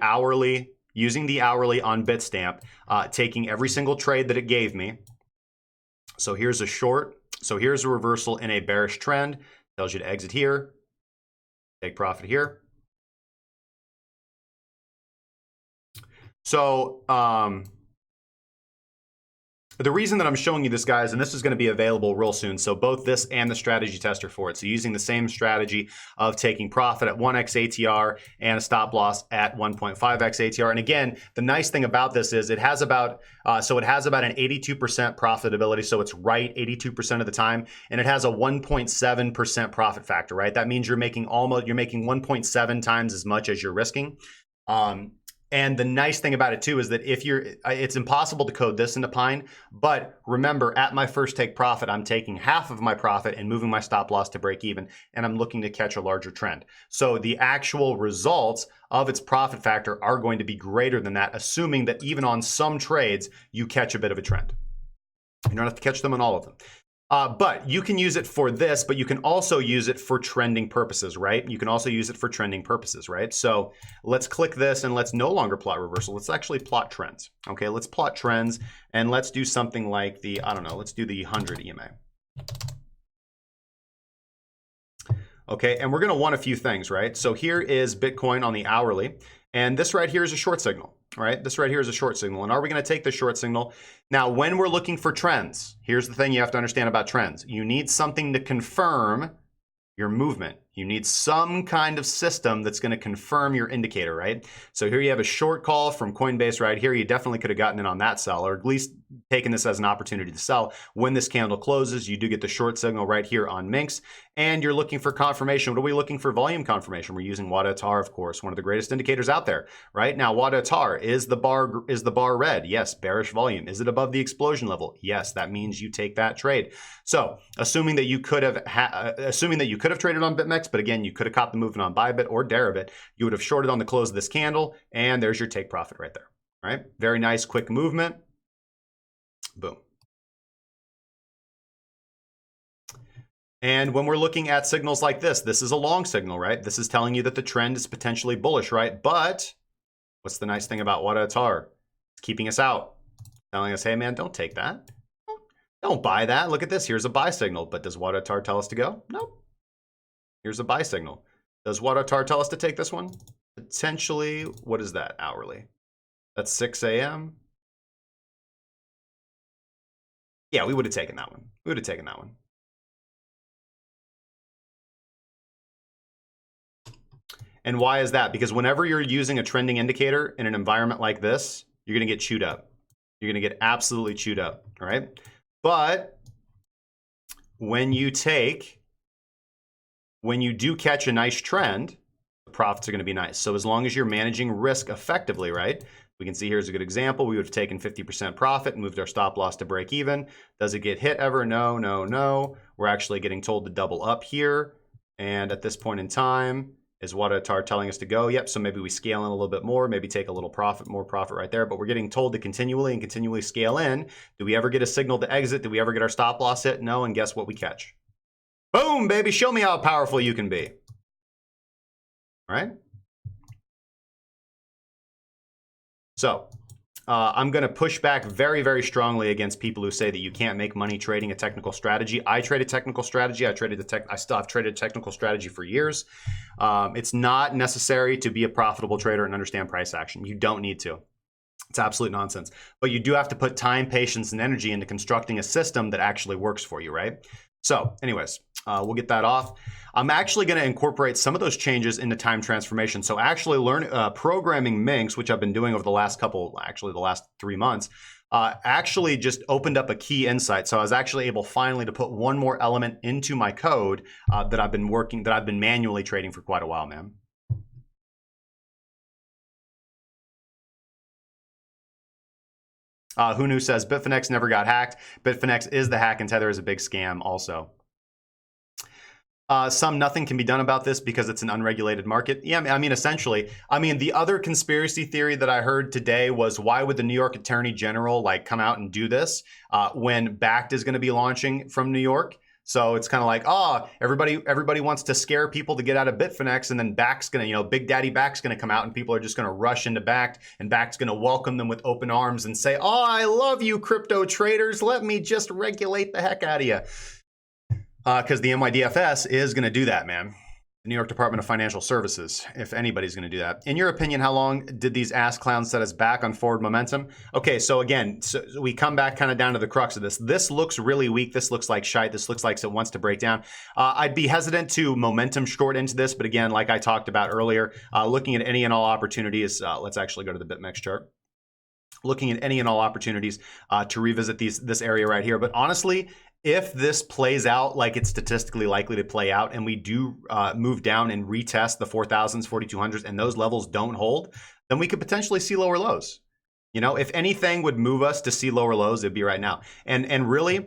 hourly on Bitstamp, taking every single trade that it gave me. So here's a short. So here's a reversal in a bearish trend. Tells you to exit here, take profit here. So the reason that I'm showing you this, guys, and this is going to be available real soon, so both this and the strategy tester for it. So using the same strategy of taking profit at 1x ATR and a stop loss at 1.5x ATR. And again, the nice thing about this is it has about an 82% profitability, so it's right 82% of the time, and it has a 1.7% profit factor, right? That means you're making 1.7 times as much as you're risking. And the nice thing about it too is that it's impossible to code this into Pine, but remember, at my first take profit, I'm taking half of my profit and moving my stop loss to break even, and I'm looking to catch a larger trend. So the actual results of its profit factor are going to be greater than that, assuming that even on some trades, you catch a bit of a trend. You don't have to catch them on all of them. But you can use it for this, but you can also use it for trending purposes, right? You can also use it for trending purposes, right? So let's click this and let's no longer plot reversal. Let's actually plot trends. Okay, let's plot trends and let's do something like the, I don't know, let's do the 100 EMA. Okay, and we're gonna want a few things, right? So here is Bitcoin on the hourly, and this right here is a short signal, right? This right here is a short signal. And are we gonna take the short signal? Now, when we're looking for trends, here's the thing you have to understand about trends. You need something to confirm your movement. You need some kind of system that's going to confirm your indicator, right? So here you have a short call from Coinbase right here. You definitely could have gotten in on that sell, or at least taken this as an opportunity to sell. When this candle closes, you do get the short signal right here on Minx, and you're looking for confirmation. What are we looking for? Volume confirmation. We're using WADA-TAR, of course, one of the greatest indicators out there, right? Now, WADA-TAR, is the bar red? Yes. Bearish volume. Is it above the explosion level? Yes. That means you take that trade. So, assuming that you could have traded on BitMEX, but again, you could have caught the movement on ByBit or Deribit, you would have shorted on the close of this candle, and there's your take profit right there. All right? Very nice, quick movement. Boom. And when we're looking at signals like this is a long signal, right? This is telling you that the trend is potentially bullish, right? But what's the nice thing about WADA-TAR? It's keeping us out, telling us, hey man, don't take that. Don't buy that. Look at this. Here's a buy signal. But does WADA-TAR tell us to go? Nope. Here's a buy signal. Does WADA-TAR tell us to take this one? Potentially. What is that hourly? That's 6 a.m. Yeah, we would have taken that one. We would have taken that one. And why is that? Because whenever you're using a trending indicator in an environment like this, you're going to get chewed up. You're going to get absolutely chewed up, all right? But when you do catch a nice trend, the profits are going to be nice. So as long as you're managing risk effectively, right? We can see here's a good example. We would have taken 50% profit and moved our stop loss to break even. Does it get hit ever? No, no, no. We're actually getting told to double up here. And at this point in time, is WADA-TAR telling us to go? Yep, so maybe we scale in a little bit more, maybe take a little profit, more profit right there, but we're getting told to continually scale in. Do we ever get a signal to exit? Do we ever get our stop loss hit? No, and guess what we catch? Boom, baby, show me how powerful you can be. All right? So, I'm going to push back very, very strongly against people who say that you can't make money trading a technical strategy. I trade a technical strategy. I still have traded technical strategy for years. It's not necessary to be a profitable trader and understand price action. You don't need to. It's absolute nonsense. But you do have to put time, patience, and energy into constructing a system that actually works for you, right? So, anyways, we'll get that off. I'm actually going to incorporate some of those changes into time transformation. So actually programming Minx, which I've been doing over the last the last 3 months, actually just opened up a key insight. So I was actually able finally to put one more element into my code that I've been manually trading for quite a while, man. Who knew says Bitfinex never got hacked. Bitfinex is the hack, and Tether is a big scam also. Nothing can be done about this because it's an unregulated market. Yeah, I mean, essentially. I mean, the other conspiracy theory that I heard today was, why would the New York Attorney General come out and do this when BACT is going to be launching from New York? So it's kind of like, everybody wants to scare people to get out of Bitfinex, and then BACT's going to, Big Daddy BACT's going to come out, and people are just going to rush into BACT, and BACT's going to welcome them with open arms and say, oh, I love you, crypto traders. Let me just regulate the heck out of you. Because the NYDFS is going to do that, man. The New York Department of Financial Services, if anybody's going to do that. In your opinion, how long did these ass clowns set us back on forward momentum? Okay, so again, we come back kind of down to the crux of this. This looks really weak. This looks like shite. This looks like it wants to break down. I'd be hesitant to momentum short into this, but again, like I talked about earlier, looking at any and all opportunities. Let's actually go to the BitMEX chart. Looking at any and all opportunities to revisit this area right here. But honestly, if this plays out like it's statistically likely to play out, and we do move down and retest the 4,000s, 4,200s, and those levels don't hold, then we could potentially see lower lows. If anything would move us to see lower lows, it'd be right now. And really,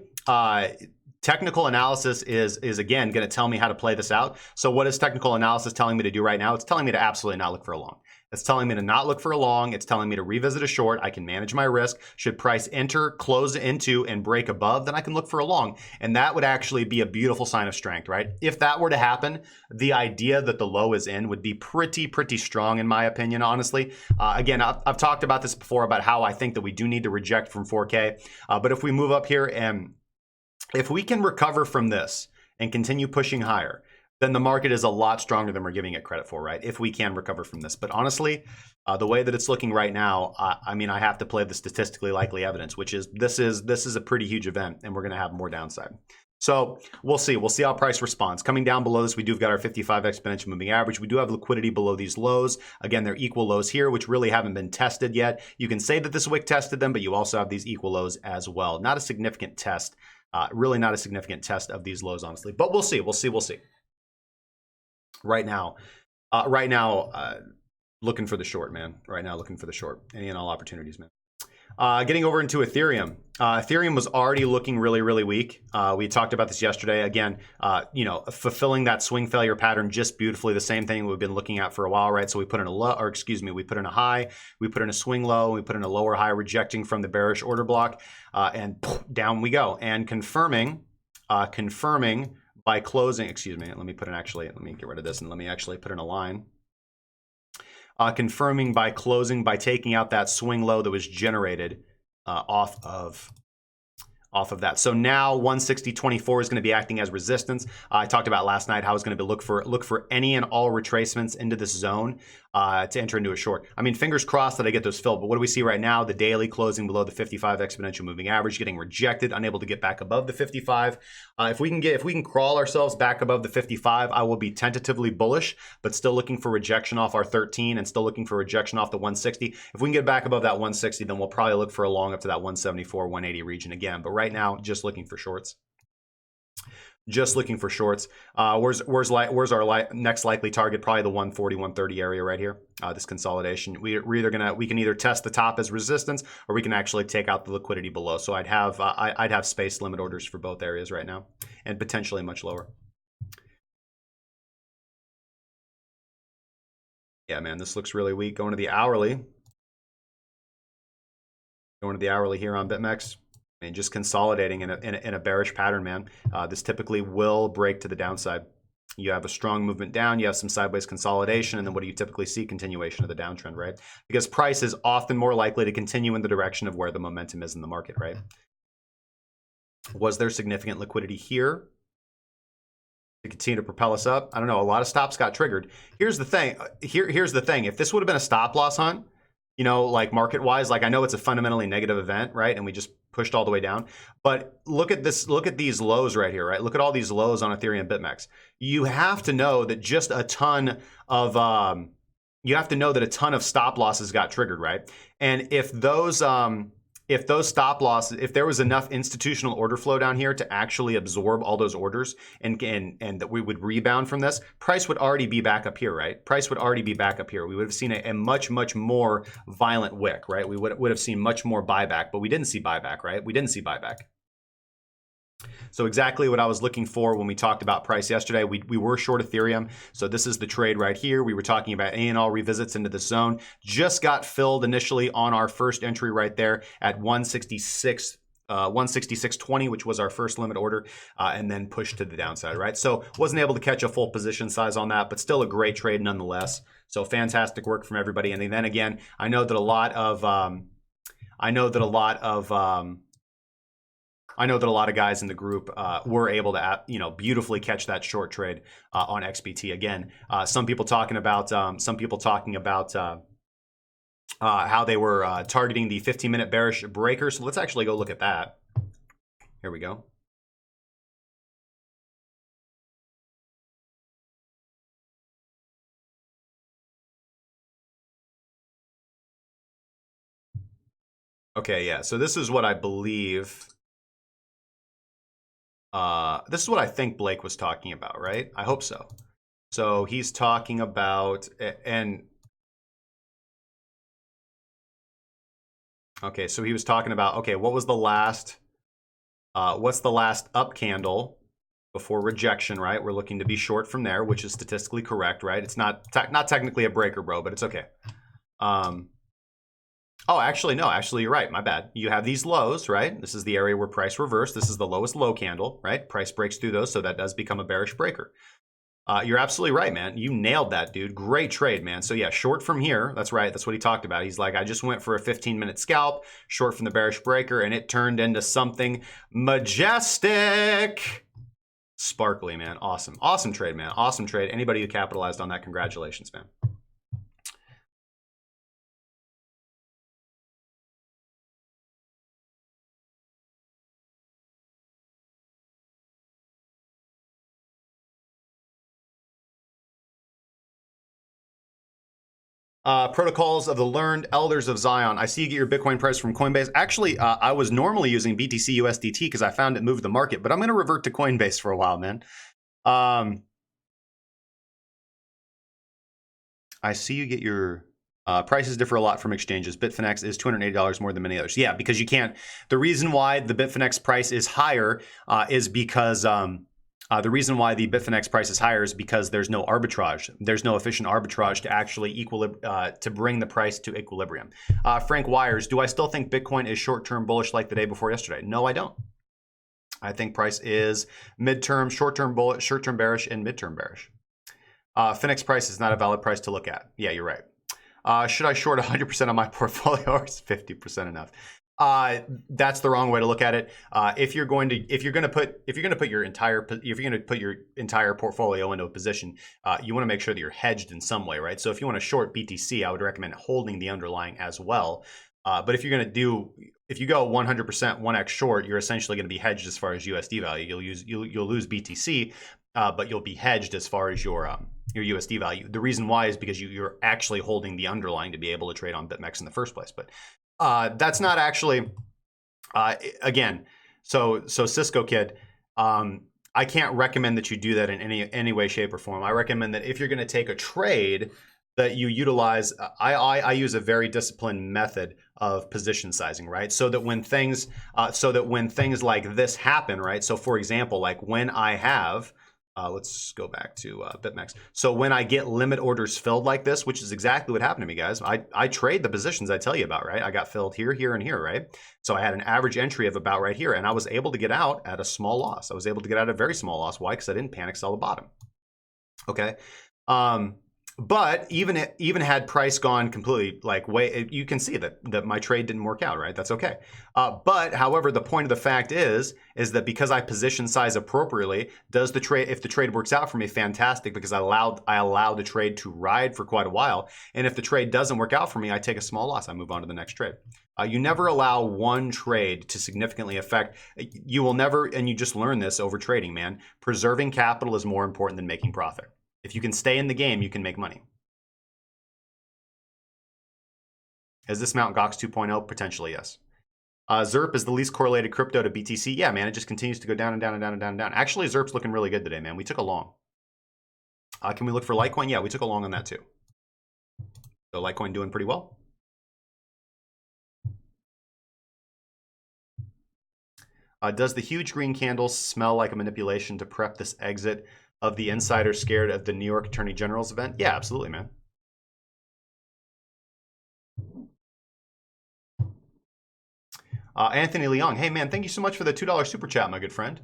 technical analysis is again going to tell me how to play this out. So what is technical analysis telling me to do right now? It's telling me to absolutely not look for a long. It's telling me to not look for a long. It's telling me to revisit a short. I can manage my risk. Should price enter, close into, and break above, then I can look for a long. And that would actually be a beautiful sign of strength, right? If that were to happen, the idea that the low is in would be pretty strong, in my opinion, honestly. Again, I've talked about this before, about how I think that we do need to reject from 4K. But if we move up here, and if we can recover from this and continue pushing higher, then the market is a lot stronger than we're giving it credit for, right? If we can recover from this. But honestly, the way that it's looking right now, I mean, I have to play the statistically likely evidence, which is this is a pretty huge event, and we're going to have more downside. So we'll see. We'll see how price responds. Coming down below this, we do got our 55 exponential moving average. We do have liquidity below these lows. Again, they're equal lows here, which really haven't been tested yet. You can say that this wick tested them, but you also have these equal lows as well. Not a significant test. Really not a significant test of these lows, honestly. But we'll see. We'll see. We'll see. Right now, looking for the short, man. Right now, looking for the short. Any and all opportunities, man. Getting over into Ethereum. Ethereum was already looking really, really weak. We talked about this yesterday. Again, fulfilling that swing failure pattern just beautifully. The same thing we've been looking at for a while, right? So we put in a low, or excuse me, we put in a high, we put in a swing low, we put in a lower high, rejecting from the bearish order block, and down we go. And confirming by closing, excuse me, let me get rid of this and let me actually put in a line. Confirming by closing, by taking out that swing low that was generated off of that. So now 160.24 is going to be acting as resistance. I talked about last night how it's going to be look for any and all retracements into this zone to enter into a short. I mean, fingers crossed that I get those filled. But what do we see right now? The daily closing below the 55 exponential moving average, getting rejected, unable to get back above the 55. If we can crawl ourselves back above the 55, I will be tentatively bullish, but still looking for rejection off our 13 and still looking for rejection off the 160. If we can get back above that 160, then we'll probably look for a long up to that 174, 180 region again. But right now, just looking for shorts. Just looking for shorts. Where's our next likely target? Probably the 140, 130 area right here. This consolidation. We can either test the top as resistance, or we can actually take out the liquidity below. So I'd have space limit orders for both areas right now, and potentially much lower. Yeah, man, this looks really weak. Going to the hourly. Going to the hourly here on BitMEX. And just consolidating in a bearish pattern, man. This typically will break to the downside. You have a strong movement down, you have some sideways consolidation, and then what do you typically see? Continuation of the downtrend, right? Because price is often more likely to continue in the direction of where the momentum is in the market, right? Was there significant liquidity here to continue to propel us up? I don't know. A lot of stops got triggered. Here's the thing. Here's the thing. If this would have been a stop loss hunt, you know, like market-wise, like I know it's a fundamentally negative event, right? And we just pushed all the way down. But look at this, look at these lows right here, right? Look at all these lows on Ethereum BitMEX. You have to know that just a ton of stop losses got triggered, right? And if those stop losses, if there was enough institutional order flow down here to actually absorb all those orders and that we would rebound from this, price would already be back up here, right? Price would already be back up here. We would have seen a much more violent wick, right? We would have seen much more buyback, but we didn't see buyback, right? We didn't see buyback. So exactly what I was looking for when we talked about price yesterday. We were short Ethereum. So this is the trade right here. We were talking about A&L revisits into this zone. Just got filled initially on our first entry right there at 166. 166.20, which was our first limit order, and then pushed to the downside, right? So wasn't able to catch a full position size on that, but still a great trade nonetheless. So fantastic work from everybody. And then again, I know that a lot of guys in the group were able to, beautifully catch that short trade on XBT. Again, some people talking about how they were targeting the 15-minute bearish breaker. So let's actually go look at that. Here we go. Okay, yeah. So this is what I believe. This is what I think Blake was talking about, right? I hope so. So he's talking about, and okay, so he was talking about, okay, what's the last up candle before rejection, right? We're looking to be short from there, which is statistically correct, right? It's not technically a breaker, bro, but it's okay. Oh, actually, no. Actually, you're right. My bad. You have these lows, right? This is the area where price reversed. This is the lowest low candle, right? Price breaks through those, so that does become a bearish breaker. You're absolutely right, man. You nailed that, dude. Great trade, man. So yeah, short from here. That's right. That's what he talked about. He's like, I just went for a 15-minute scalp, short from the bearish breaker, and it turned into something majestic. Sparkly, man. Awesome. Awesome trade, man. Awesome trade. Anybody who capitalized on that, congratulations, man. Protocols of the learned elders of Zion. I see you get your Bitcoin price from Coinbase. Actually, I was normally using BTC USDT because I found it moved the market, but I'm going to revert to Coinbase for a while, man. I see you get your prices differ a lot from exchanges. Bitfinex is $280 more than many others. Yeah, because you can't. The reason why the Bitfinex price is higher is because the reason why the Bitfinex price is higher is because there's no arbitrage. There's no efficient arbitrage to actually to bring the price to equilibrium. Frank Wires, do I still think Bitcoin is short-term bullish like the day before yesterday? No, I don't. I think price is midterm, short-term bullish, short-term bearish, and midterm bearish. Finex price is not a valid price to look at. Yeah, you're right. Should I short 100% of my portfolio, or is 50% enough? That's the wrong way to look at it. If you're going to put your entire portfolio into a position, you want to make sure that you're hedged in some way, right? So if you want to short BTC, I would recommend holding the underlying as well. But if you go 100% 1x short, you're essentially going to be hedged as far as USD value. You'll lose BTC, but you'll be hedged as far as your USD value. The reason why is because you're actually holding the underlying to be able to trade on BitMEX in the first place. But that's not actually, again, so Cisco Kid, I can't recommend that you do that in any way, shape, or form. I recommend that if you're going to take a trade, that you utilize, I use a very disciplined method of position sizing, right? So that when things like this happen, right? So for example, like when I have, let's go back to BitMEX. So when I get limit orders filled like this, which is exactly what happened to me, guys, I trade the positions I tell you about, right? I got filled here, here, and here, right? So I had an average entry of about right here, and I was able to get out at a small loss. I was able to get out at a very small loss. Why? Because I didn't panic sell the bottom. Okay. But even had price gone completely like way, you can see that my trade didn't work out, right? That's okay. But however, the point of the fact is that because I position size appropriately, if the trade works out for me, fantastic, because I allow the trade to ride for quite a while. And if the trade doesn't work out for me, I take a small loss. I move on to the next trade. You never allow one trade to significantly affect. You will never, and you just learn this over trading, man. Preserving capital is more important than making profit. If you can stay in the game, you can make money. Is this Mt. Gox 2.0? Potentially, yes. ZERP is the least correlated crypto to BTC. Yeah, man, it just continues to go down and down and down and down and down. Actually, ZERP's looking really good today, man. We took a long. Can we look for Litecoin? Yeah, we took a long on that too. So Litecoin doing pretty well. Does the huge green candle smell like a manipulation to prep this exit of the insider scared of the New York Attorney General's event? Yeah, absolutely, man. Anthony Leong, hey man, thank you so much for the $2 super chat, my good friend.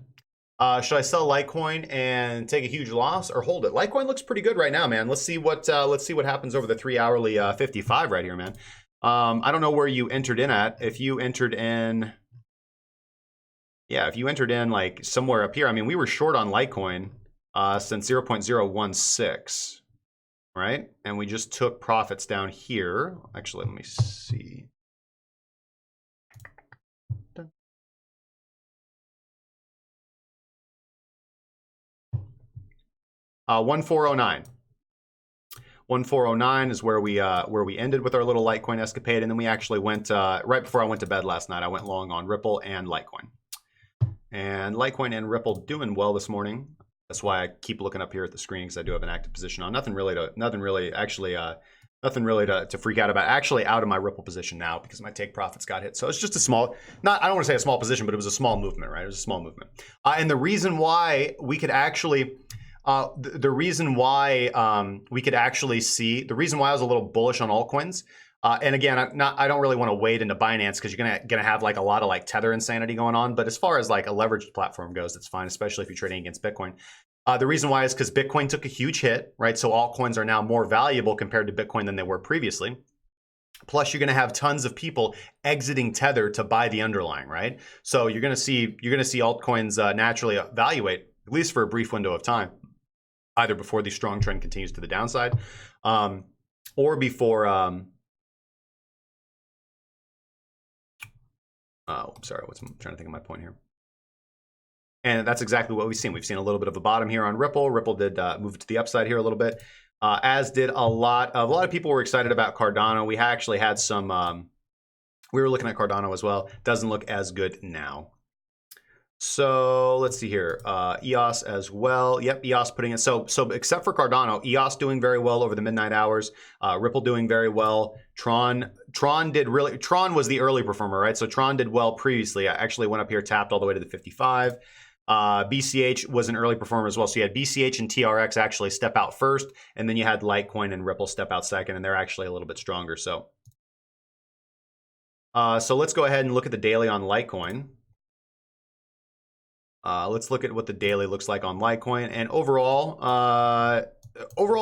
Should I sell Litecoin and take a huge loss or hold it? Litecoin looks pretty good right now, man. Let's see what happens over the 3-hourly 55 right here, man. I don't know where you entered in at. If you entered in, like somewhere up here, I mean, we were short on Litecoin since 0.016, right? And we just took profits down here. Actually, let me see. 1409. 1409 is where we ended with our little Litecoin escapade, and then we actually went right before I went to bed last night. I went long on Ripple and Litecoin, and Litecoin and Ripple doing well this morning. That's why I keep looking up here at the screen, because I do have an active position on. Nothing really to freak out about. Actually, out of my Ripple position now because my take profits got hit. So it's just a small, I don't want to say a small position, but it was a small movement, right? It was a small movement. And the reason why we could actually, the reason why I was a little bullish on altcoins. And again, I don't really want to wade into Binance because you're gonna have like a lot of like Tether insanity going on. But as far as like a leveraged platform goes, it's fine, especially if you're trading against Bitcoin. The reason why is because Bitcoin took a huge hit, right? So altcoins are now more valuable compared to Bitcoin than they were previously. Plus, you're going to have tons of people exiting Tether to buy the underlying, right? So you're going to see altcoins naturally evaluate, at least for a brief window of time, either before the strong trend continues to the downside, or before. Sorry, I'm trying to think of my point here. And that's exactly what we've seen. We've seen a little bit of a bottom here on Ripple. Ripple did move to the upside here a little bit. As did a lot of people were excited about Cardano. We actually had some, we were looking at Cardano as well. Doesn't look as good now. So let's see here. EOS as well. Yep, EOS putting it. So except for Cardano, EOS doing very well over the midnight hours. Ripple doing very well. Tron was the early performer, right? So Tron did well previously. I actually went up here, tapped all the way to the 55. BCH was an early performer as well. So you had BCH and TRX actually step out first, and then you had Litecoin and Ripple step out second, and they're actually a little bit stronger. So let's go ahead and look at the daily on Litecoin. Let's look at what the daily looks like on Litecoin. And overall,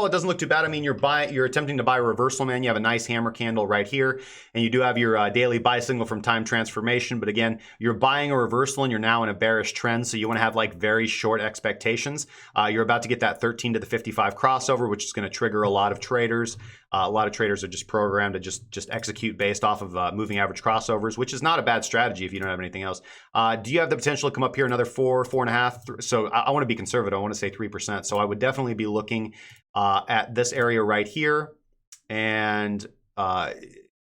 it doesn't look too bad. I mean, you're attempting to buy a reversal, man. You have a nice hammer candle right here, and you do have your daily buy signal from time transformation. But again, you're buying a reversal, and you're now in a bearish trend, so you want to have like very short expectations. You're about to get that 13 to the 55 crossover, which is going to trigger a lot of traders. A lot of traders are just programmed to just execute based off of moving average crossovers, which is not a bad strategy if you don't have anything else. Do you have the potential to come up here another 4.5? So I want to be conservative. I want to say 3%. So I would definitely be looking at this area right here, and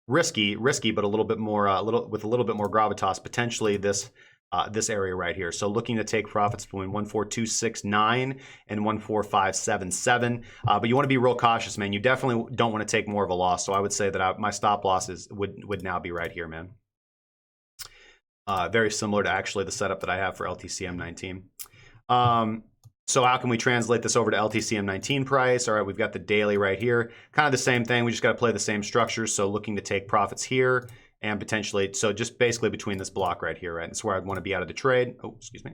risky, but a little bit more, with a little bit more gravitas. Potentially this area right here. So looking to take profits between 14269 and 14577. But you want to be real cautious, man. You definitely don't want to take more of a loss. So I would say that my stop losses would now be right here, man. Very similar to actually the setup that I have for LTCM19. So how can we translate this over to LTCM19 price? All right, we've got the daily right here. Kind of the same thing. We just got to play the same structures. So looking to take profits here and potentially, so just basically between this block right here, right? That's where I'd want to be out of the trade. Oh, excuse me.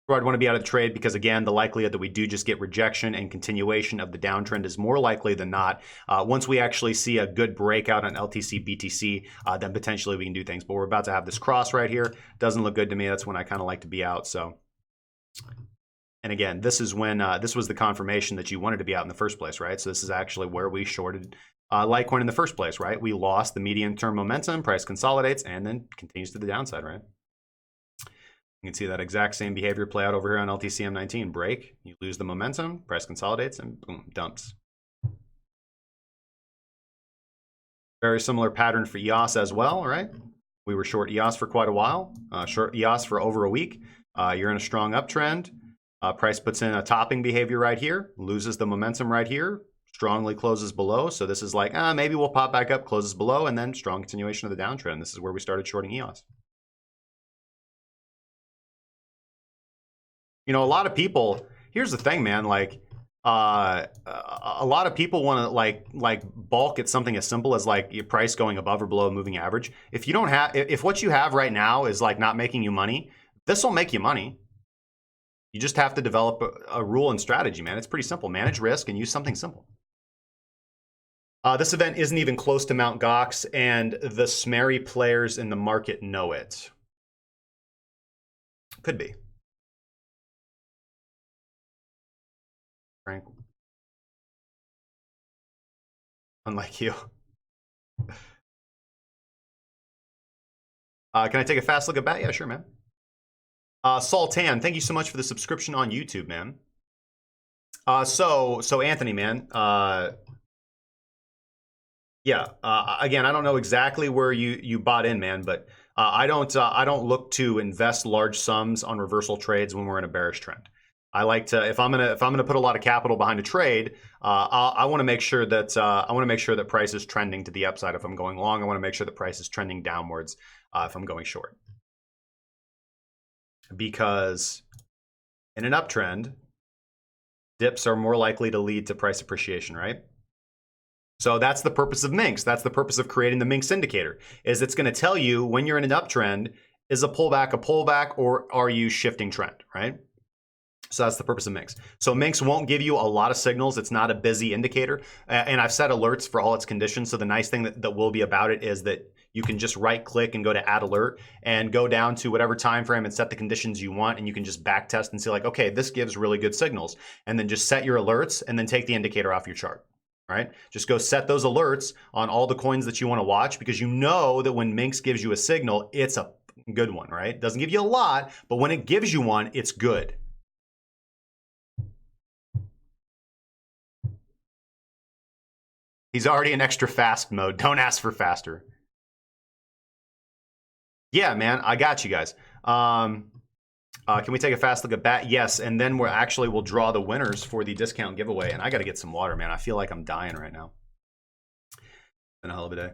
Where I'd want to be out of the trade because, again, the likelihood that we do just get rejection and continuation of the downtrend is more likely than not. Once we actually see a good breakout on LTC, BTC, then potentially we can do things. But we're about to have this cross right here. Doesn't look good to me. That's when I kind of like to be out. So, and again, this is when this was the confirmation that you wanted to be out in the first place, right? So this is actually where we shorted Litecoin in the first place, right? We lost the medium-term momentum, price consolidates, and then continues to the downside, right? You can see that exact same behavior play out over here on LTCM19. Break, you lose the momentum, price consolidates, and boom, dumps. Very similar pattern for EOS as well, right? We were short EOS for quite a while, short EOS for over a week. You're in a strong uptrend. Price puts in a topping behavior right here, loses the momentum right here, strongly closes below. So this is like, maybe we'll pop back up, closes below, and then strong continuation of the downtrend. This is where we started shorting EOS. You know, a lot of people, here's the thing, man, like, a lot of people want to like balk at something as simple as like your price going above or below a moving average. If you don't have, if what you have right now is like not making you money, this will make you money. You just have to develop a rule and strategy, man. It's pretty simple. Manage risk and use something simple. This event isn't even close to Mt. Gox, and the Smerry players in the market know it. Could be. Frank. Unlike you. Can I take a fast look at that? Yeah, sure, man. Sultan, thank you so much for the subscription on YouTube, man. So Anthony, man. Yeah. Again, I don't know exactly where you bought in, man, but I don't look to invest large sums on reversal trades when we're in a bearish trend. I like to, if I'm gonna put a lot of capital behind a trade, I want to make sure that price is trending to the upside. If I'm going long, I want to make sure the price is trending downwards if I'm going short. Because in an uptrend, dips are more likely to lead to price appreciation, right? So that's the purpose of Minx. That's the purpose of creating the Minx indicator, is it's going to tell you when you're in an uptrend, is a pullback, or are you shifting trend, right? So that's the purpose of Minx. So Minx won't give you a lot of signals. It's not a busy indicator. And I've set alerts for all its conditions. So the nice thing that will be about it is that you can just right click and go to add alert and go down to whatever time frame and set the conditions you want. And you can just back test and see like, okay, this gives really good signals. And then just set your alerts and then take the indicator off your chart. Right? Just go set those alerts on all the coins that you want to watch, because you know that when Minx gives you a signal, it's a good one, right? It doesn't give you a lot, but when it gives you one, it's good. He's already in extra fast mode. Don't ask for faster. Yeah, man, I got you guys. Can we take a fast look at that? Yes, and then we'll draw the winners for the discount giveaway. And I got to get some water, man. I feel like I'm dying right now. Been a hell of a day.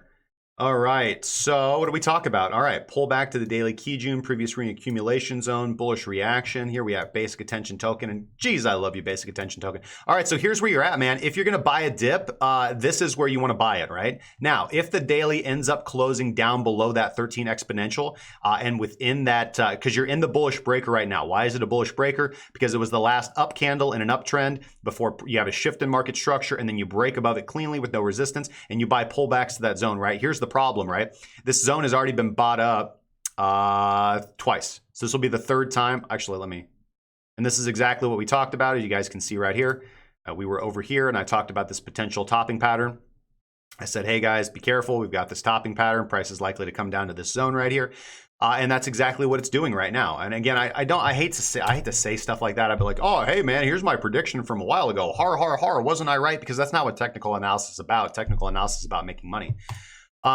All right, so what do we talk about? All right, pull back to the daily Kijun, previous reaccumulation zone, bullish reaction. Here we have basic attention token, and geez, I love you, basic attention token. All right, so here's where you're at, man. If you're gonna buy a dip, this is where you wanna buy it, right? Now, if the daily ends up closing down below that 13 exponential, and within that, because you're in the bullish breaker right now. Why is it a bullish breaker? Because it was the last up candle in an uptrend before you have a shift in market structure, and then you break above it cleanly with no resistance, and you buy pullbacks to that zone, right? Here's the problem, right? This zone has already been bought up twice. So this will be the third time. Actually, and this is exactly what we talked about, as you guys can see right here. We were over here and I talked about this potential topping pattern. I said, hey guys, be careful. We've got this topping pattern. Price is likely to come down to this zone right here. And that's exactly what it's doing right now. And again, I hate to say stuff like that. I'd be like, oh, hey man, here's my prediction from a while ago. Har, wasn't I right? Because that's not what technical analysis is about. Technical analysis is about making money.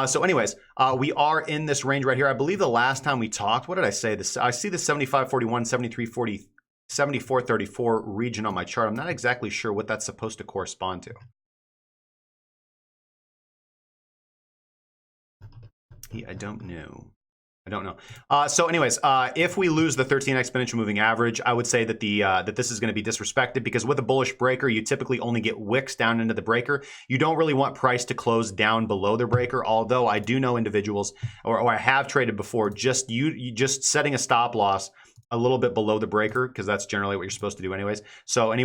So anyways, we are in this range right here. I believe the last time we talked, what did I say? I see the 75.41, 73.40, 74.34 region on my chart. I'm not exactly sure what that's supposed to correspond to. I don't know. So anyways, if we lose the 13 exponential moving average, I would say that that this is going to be disrespected, because with a bullish breaker, you typically only get wicks down into the breaker. You don't really want price to close down below the breaker. Although I do know individuals, or I have traded before, just setting a stop loss a little bit below the breaker, because that's generally what you're supposed to do anyways. So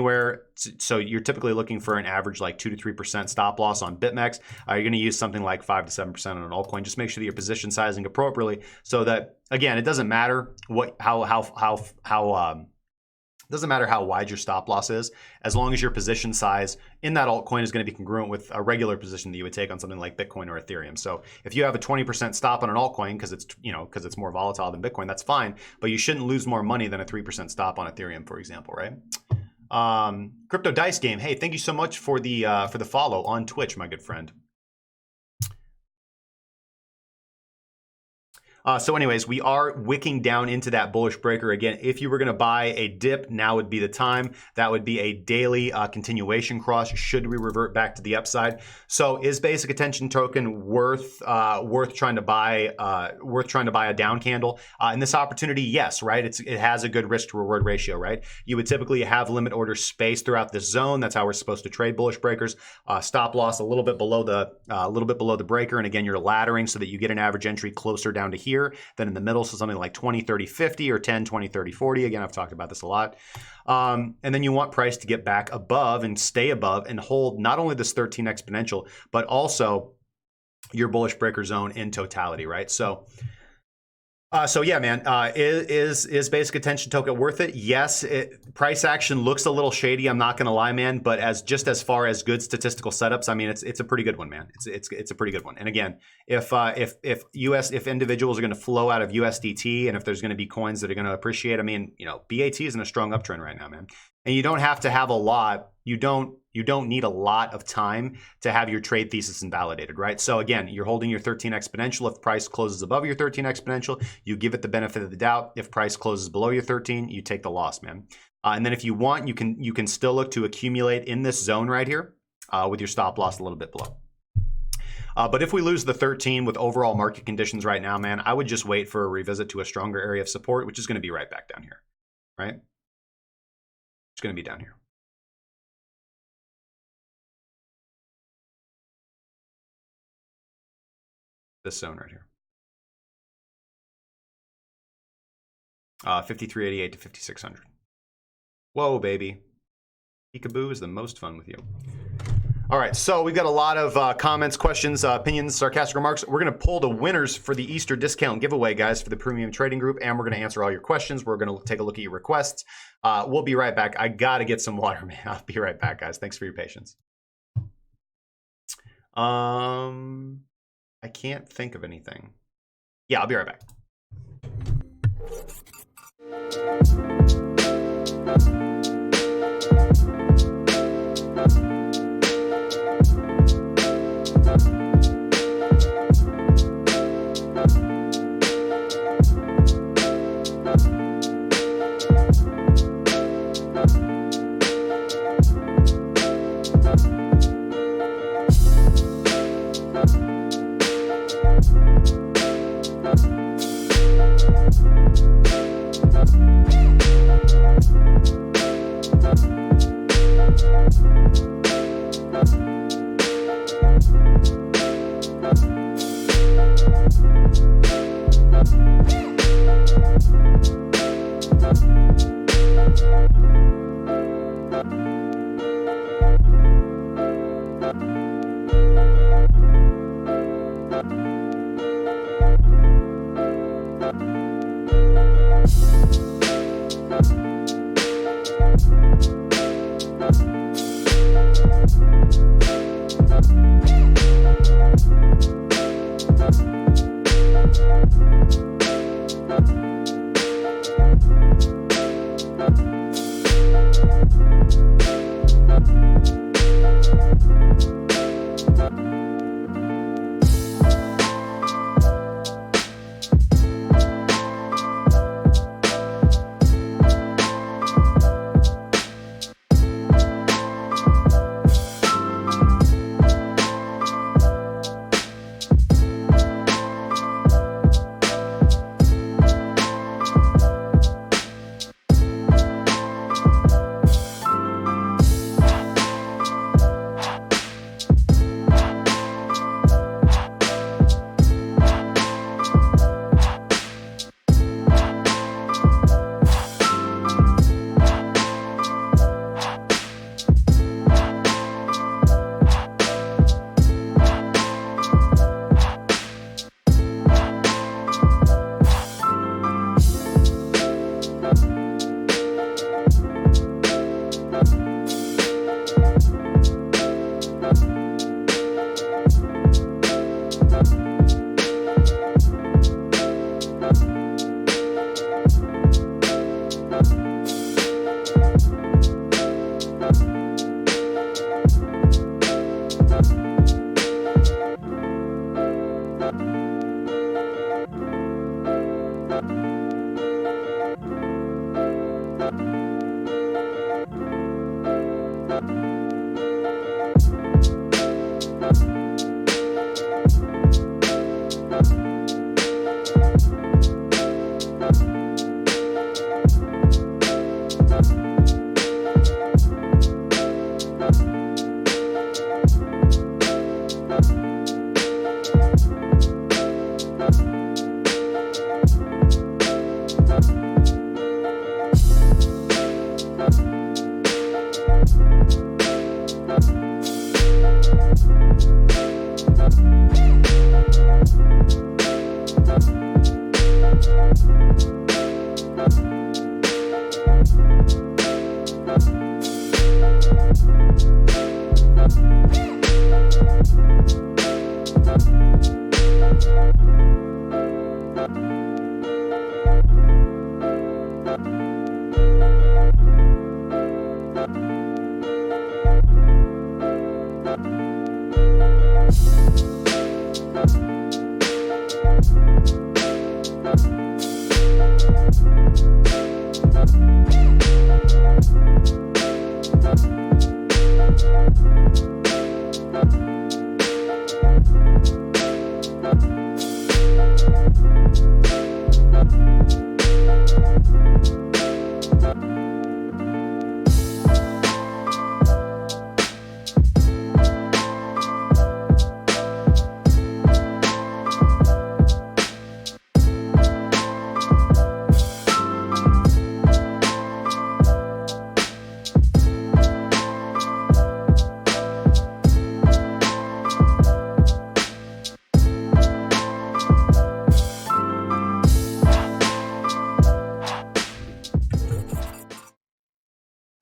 so you're typically looking for an average like 2 to 3% stop loss on BitMEX. You're going to use something like 5 to 7% on an altcoin. Just make sure that you're position sizing appropriately, so that, again, it doesn't matter doesn't matter how wide your stop loss is, as long as your position size in that altcoin is going to be congruent with a regular position that you would take on something like Bitcoin or Ethereum. So if you have a 20% stop on an altcoin because it's more volatile than Bitcoin, that's fine, but you shouldn't lose more money than a 3% stop on Ethereum, for example, right? Crypto Dice Game, hey, thank you so much for the follow on Twitch, my good friend. So anyways, we are wicking down into that bullish breaker. Again, if you were going to buy a dip, now would be the time. That would be a daily continuation cross should we revert back to the upside. So is basic attention token worth trying to buy a down candle? In this opportunity, yes, right? It has a good risk to reward ratio, right? You would typically have limit order space throughout this zone. That's how we're supposed to trade bullish breakers. Stop loss a little bit below the breaker, and again, you're laddering so that you get an average entry closer down to here than in the middle, so something like 20, 30, 50 or 10, 20, 30, 40. Again, I've talked about this a lot. And then you want price to get back above and stay above and hold not only this 13 exponential, but also your bullish breaker zone in totality, right? So yeah, man, is basic attention token worth it? Yes. Price action looks a little shady, I'm not going to lie, man. But as far as good statistical setups, I mean, it's a pretty good one, man. It's a pretty good one. And again, if individuals are going to flow out of USDT, and if there's going to be coins that are going to appreciate, I mean, BAT is in a strong uptrend right now, man. And you don't have to have a lot. You don't need a lot of time to have your trade thesis invalidated, right? So again, you're holding your 13 exponential. If price closes above your 13 exponential, you give it the benefit of the doubt. If price closes below your 13, you take the loss, man. And then if you want, you can still look to accumulate in this zone right here with your stop loss a little bit below. But if we lose the 13 with overall market conditions right now, man, I would just wait for a revisit to a stronger area of support, which is going to be right back down here, right? It's going to be down here. This zone right here. 5388 to 5600. Whoa, baby. Peekaboo is the most fun with you. All right, so we've got a lot of comments, questions, opinions, sarcastic remarks. We're going to pull the winners for the Easter discount giveaway, guys, for the premium trading group, and we're going to answer all your questions. We're going to take a look at your requests. We'll be right back. I got to get some water, man. I'll be right back, guys. Thanks for your patience. I can't think of anything. Yeah, I'll be right back.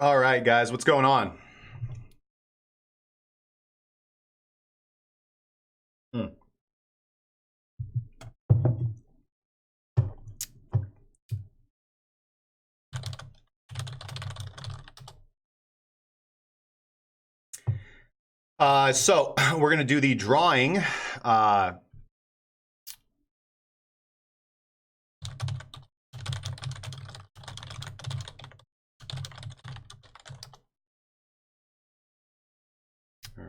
All right, guys, what's going on? So we're going to do the drawing. There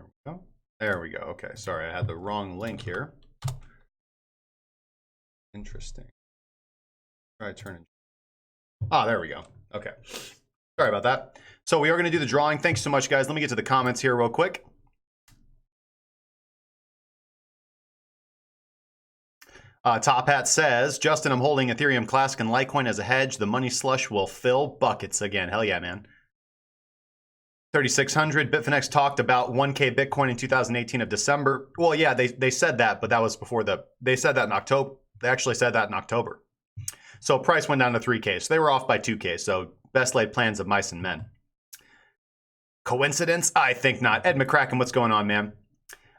we go. There we go. Okay, sorry, I had the wrong link here. Interesting. Try turning. Ah, there we go. Okay. Sorry about that. So we are going to do the drawing. Thanks so much, guys. Let me get to the comments here real quick. Top Hat says, Justin, I'm holding Ethereum Classic and Litecoin as a hedge. The money slush will fill buckets again. Hell yeah, man. 3600. Bitfinex talked about 1K Bitcoin in 2018 of December. Well, yeah, they said that, but that was before they said that in October. They actually said that in October. So price went down to 3K. So they were off by 2K. So best laid plans of mice and men. Coincidence? I think not. Ed McCracken, what's going on, man?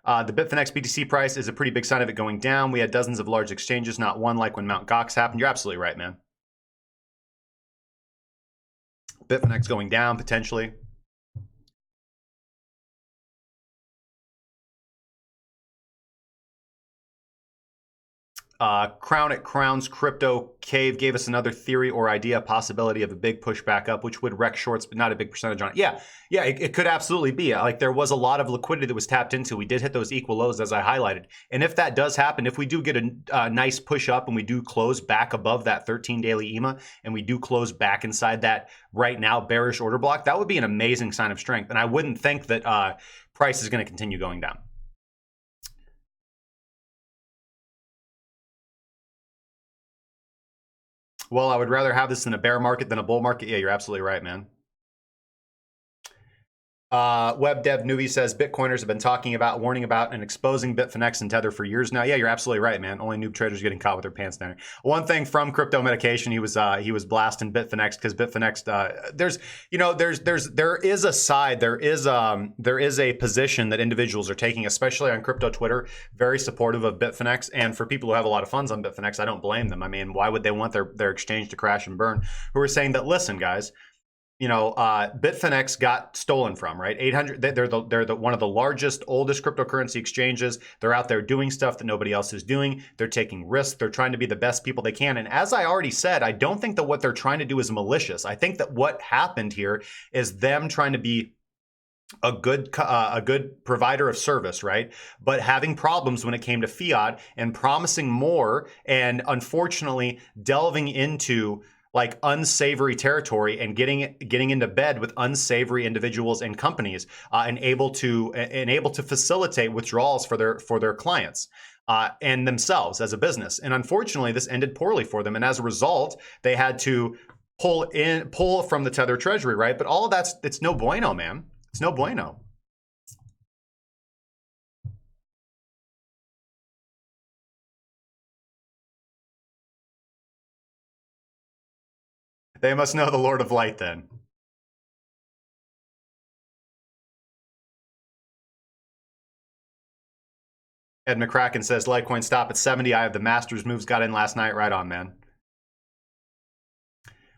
The Bitfinex BTC price is a pretty big sign of it going down. We had dozens of large exchanges, not one like when Mt. Gox happened. You're absolutely right, man. Bitfinex going down potentially. Crown at Crown's Crypto Cave gave us another theory or idea, possibility of a big push back up, which would wreck shorts, but not a big percentage on it. Yeah, it could absolutely be. Like there was a lot of liquidity that was tapped into. We did hit those equal lows as I highlighted. And if that does happen, if we do get a nice push up and we do close back above that 13 daily EMA and we do close back inside that right now bearish order block, that would be an amazing sign of strength. And I wouldn't think that price is going to continue going down. Well, I would rather have this in a bear market than a bull market. Yeah, you're absolutely right, man. Web Dev Newbie says Bitcoiners have been talking about, warning about, and exposing Bitfinex and Tether for years now. Yeah, you're absolutely right, man. Only noob traders getting caught with their pants down. One thing from Crypto Medication, he was blasting Bitfinex because Bitfinex, there is a side, there is a position that individuals are taking, especially on crypto Twitter, very supportive of Bitfinex. And for people who have a lot of funds on Bitfinex, I don't blame them. I mean, why would they want their exchange to crash and burn? Who are saying that, listen, guys. Bitfinex got stolen from, right? 800. They're one of the largest, oldest cryptocurrency exchanges. They're out there doing stuff that nobody else is doing. They're taking risks. They're trying to be the best people they can. And as I already said, I don't think that what they're trying to do is malicious. I think that what happened here is them trying to be a good provider of service, right? But having problems when it came to fiat and promising more, and unfortunately delving into like unsavory territory and getting into bed with unsavory individuals and companies, and able to facilitate withdrawals for their clients. And themselves as a business. And unfortunately, this ended poorly for them. And as a result, they had to pull from the Tether treasury, right? But all of it's no bueno, man. It's no bueno. They must know the Lord of Light then. Ed McCracken says, Litecoin stop at 70. I have the Masters moves, got in last night. Right on, man.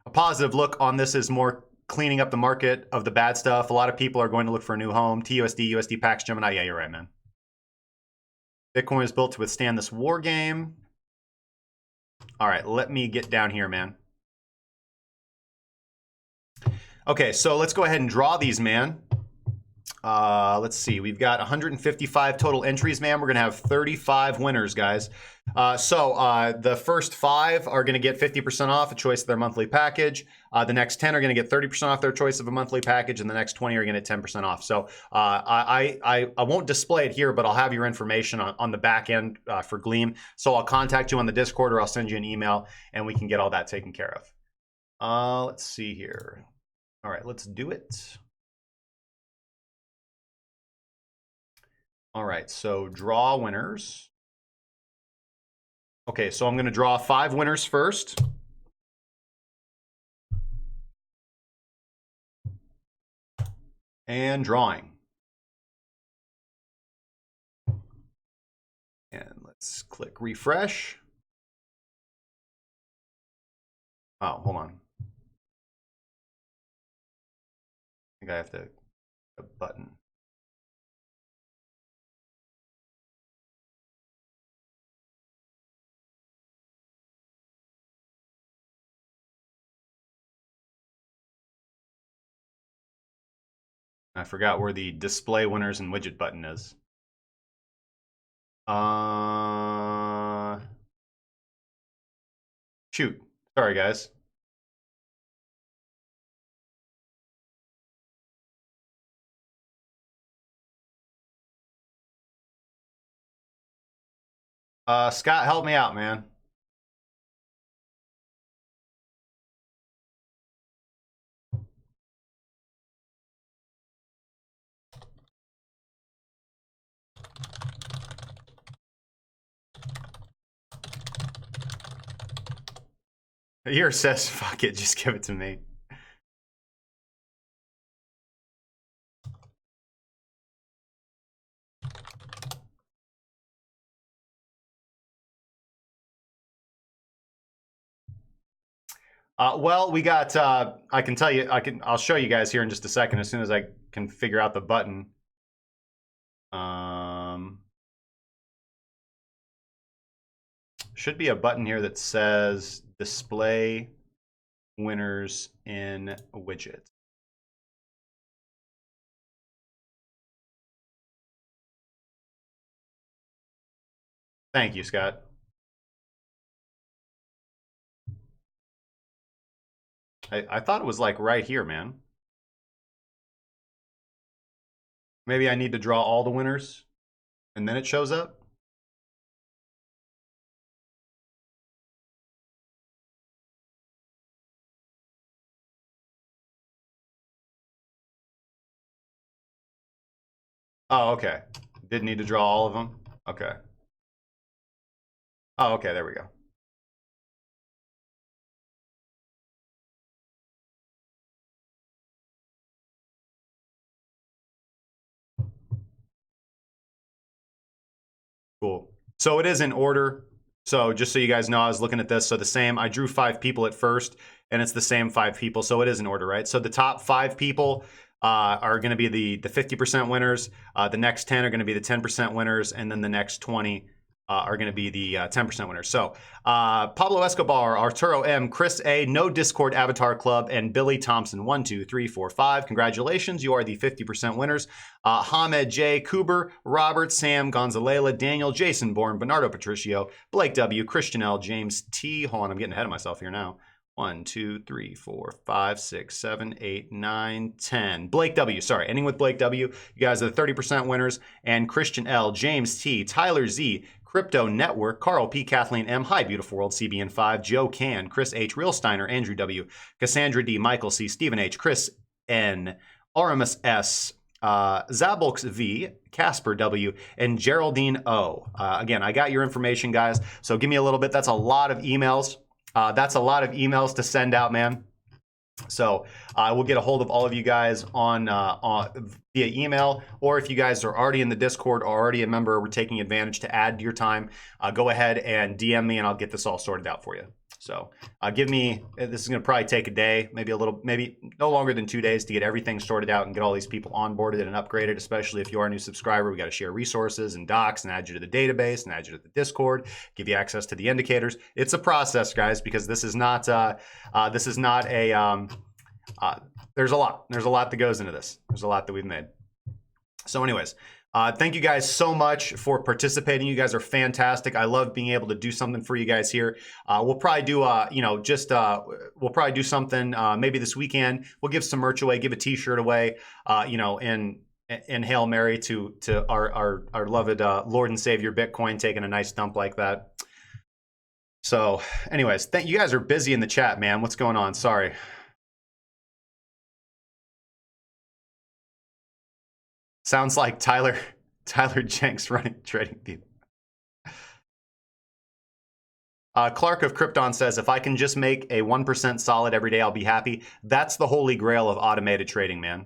A positive look on this is more cleaning up the market of the bad stuff. A lot of people are going to look for a new home. TUSD, USD, Pax, Gemini. Yeah, you're right, man. Bitcoin is built to withstand this war game. All right, let me get down here, man. Okay, so let's go ahead and draw these, man. Let's see. We've got 155 total entries, man. We're going to have 35 winners, guys. The first 5 are going to get 50% off a choice of their monthly package. The next 10 are going to get 30% off their choice of a monthly package, and the next 20 are going to get 10% off. So I won't display it here, but I'll have your information on the back end for Gleam. So I'll contact you on the Discord, or I'll send you an email, and we can get all that taken care of. Let's see here. All right, let's do it. All right, so draw winners. Okay, so I'm going to draw 5 winners first. And drawing. And let's click refresh. Oh, hold on. I think I have to a button. I forgot where the display winners and widget button is. Shoot. Sorry, guys. Scott, help me out, man. Yours says, fuck it, just give it to me. Well, we got, I can tell you, I'll show you guys here in just a second as soon as I can figure out the button. Should be a button here that says display winners in widget. Thank you, Scott. I thought it was like right here, man. Maybe I need to draw all the winners and then it shows up. Oh, okay. Didn't need to draw all of them. Okay. Oh, okay. There we go. Cool. So it is in order. So just so you guys know, I was looking at this. So the same, I drew 5 people at first, and it's the same 5 people. So it is in order, right? So the top 5 people are going to be the 50% winners. The next 10 are going to be the 10% winners, and then the next 20 are going to be the 10% winners. So Pablo Escobar, Arturo M, Chris A, No Discord Avatar Club, and Billy Thompson, 1, 2, 3, 4, 5. Congratulations, you are the 50% winners. Hamed J, Kuber, Robert, Sam, Gonzalela, Daniel, Jason Bourne, Bernardo Patricio, Blake W, Christian L, James T. Hold on, I'm getting ahead of myself here now. 1, 2, 3, 4, 5, 6, 7, 8, 9, 10. Blake W. Sorry, ending with Blake W. You guys are the 30% winners. And Christian L, James T, Tyler Z, Crypto Network, Carl P, Kathleen M, Hi Beautiful World, CBN5, Joe Can, Chris H, Real Steiner, Andrew W, Cassandra D, Michael C, Stephen H, Chris N, RMS S, Zabolx V, Casper W, and Geraldine O. Again, I got your information, guys. So give me a little bit. That's a lot of emails. That's a lot of emails to send out, man. So I will get a hold of all of you guys on via email, or if you guys are already in the Discord or already a member, we're taking advantage to add your time. Go ahead and DM me, and I'll get this all sorted out for you. So give me, this is going to probably take a day, maybe no longer than 2 days to get everything sorted out and get all these people onboarded and upgraded, especially if you are a new subscriber. We got to share resources and docs and add you to the database and add you to the Discord, give you access to the indicators. It's a process, guys, because this is not a, there's a lot that goes into this. There's a lot that we've made. So anyways, thank you guys so much for participating. You guys are fantastic. I love being able to do something for you guys here. We'll probably do, we'll probably do something maybe this weekend. We'll give some merch away, give a T-shirt away, in Hail Mary to our loved Lord and Savior Bitcoin taking a nice dump like that. So anyways, you guys are busy in the chat, man. What's going on? Sorry. Sounds like Tyler Jenks running trading people. Clark of Krypton says, if I can just make a 1% solid every day, I'll be happy. That's the holy grail of automated trading, man.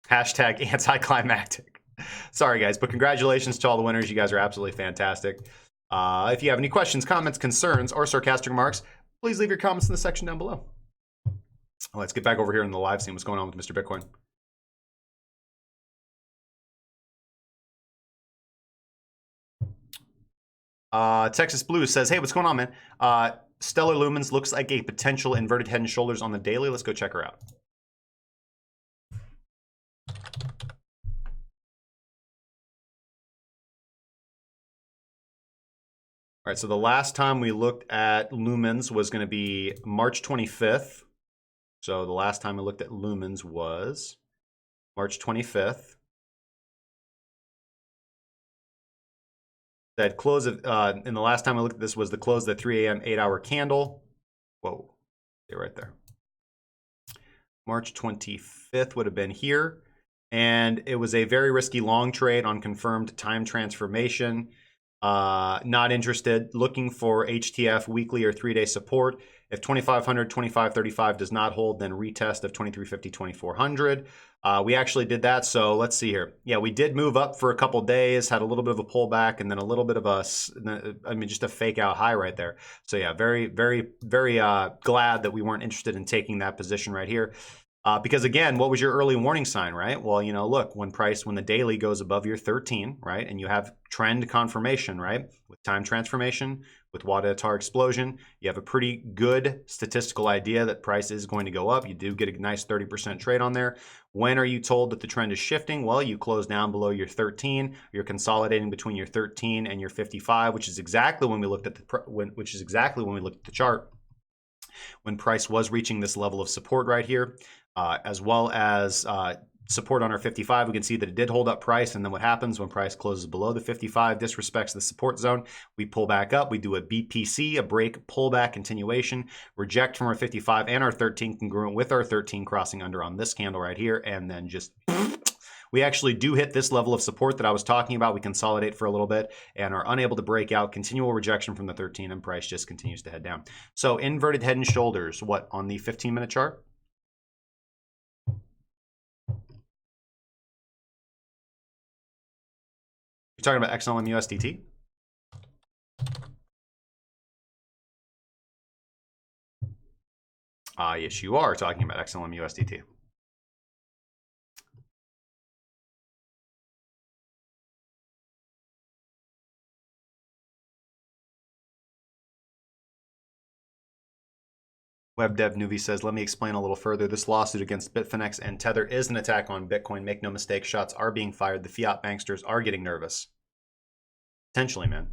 Hashtag anticlimactic. Sorry, guys, but congratulations to all the winners. You guys are absolutely fantastic. If you have any questions, comments, concerns, or sarcastic remarks, please leave your comments in the section down below. Let's get back over here in the live scene. What's going on with Mr. Bitcoin? Texas Blue says, hey, what's going on, man? Stellar Lumens looks like a potential inverted head and shoulders on the daily. Let's go check her out. All right, so the last time we looked at lumens was going to be March 25th. So the last time I looked at lumens was March 25th. That close of, in the last time I looked at this was the close of the 3 a.m. 8-hour candle. Whoa, stay right there. March 25th would have been here. And it was a very risky long trade on confirmed time transformation. Not interested, looking for HTF weekly or 3-day support. If 2500, 2535 does not hold, then retest of 2350, 2400. We actually did that, so let's see here. Yeah, we did move up for a couple days, had a little bit of a pullback, and then a little bit of just a fake out high right there. So yeah, very glad that we weren't interested in taking that position right here. Because again, what was your early warning sign, right? Well, you know, look, when the daily goes above your 13, right, and you have trend confirmation, right, with time transformation, with Wadatar explosion, you have a pretty good statistical idea that price is going to go up. You do get a nice 30% trade on there. When are you told that the trend is shifting? Well, you close down below your 13. You're consolidating between your 13 and your 55, which is exactly when we looked at the chart. When price was reaching this level of support right here, as well as support on our 55, we can see that it did hold up price. And then what happens when price closes below the 55, disrespects the support zone, we pull back up, we do a BPC, a break, pullback, continuation, reject from our 55 and our 13 congruent with our 13 crossing under on this candle right here, and then just we actually do hit this level of support that I was talking about. We consolidate for a little bit and are unable to break out. Continual rejection from the 13, and price just continues to head down. So inverted head and shoulders, what, on the 15-minute chart? You're talking about XLM USDT? Yes, you are talking about XLM USDT. WebDev Nuvi says, let me explain a little further. This lawsuit against Bitfinex and Tether is an attack on Bitcoin. Make no mistake, shots are being fired. The fiat banksters are getting nervous. Potentially, man.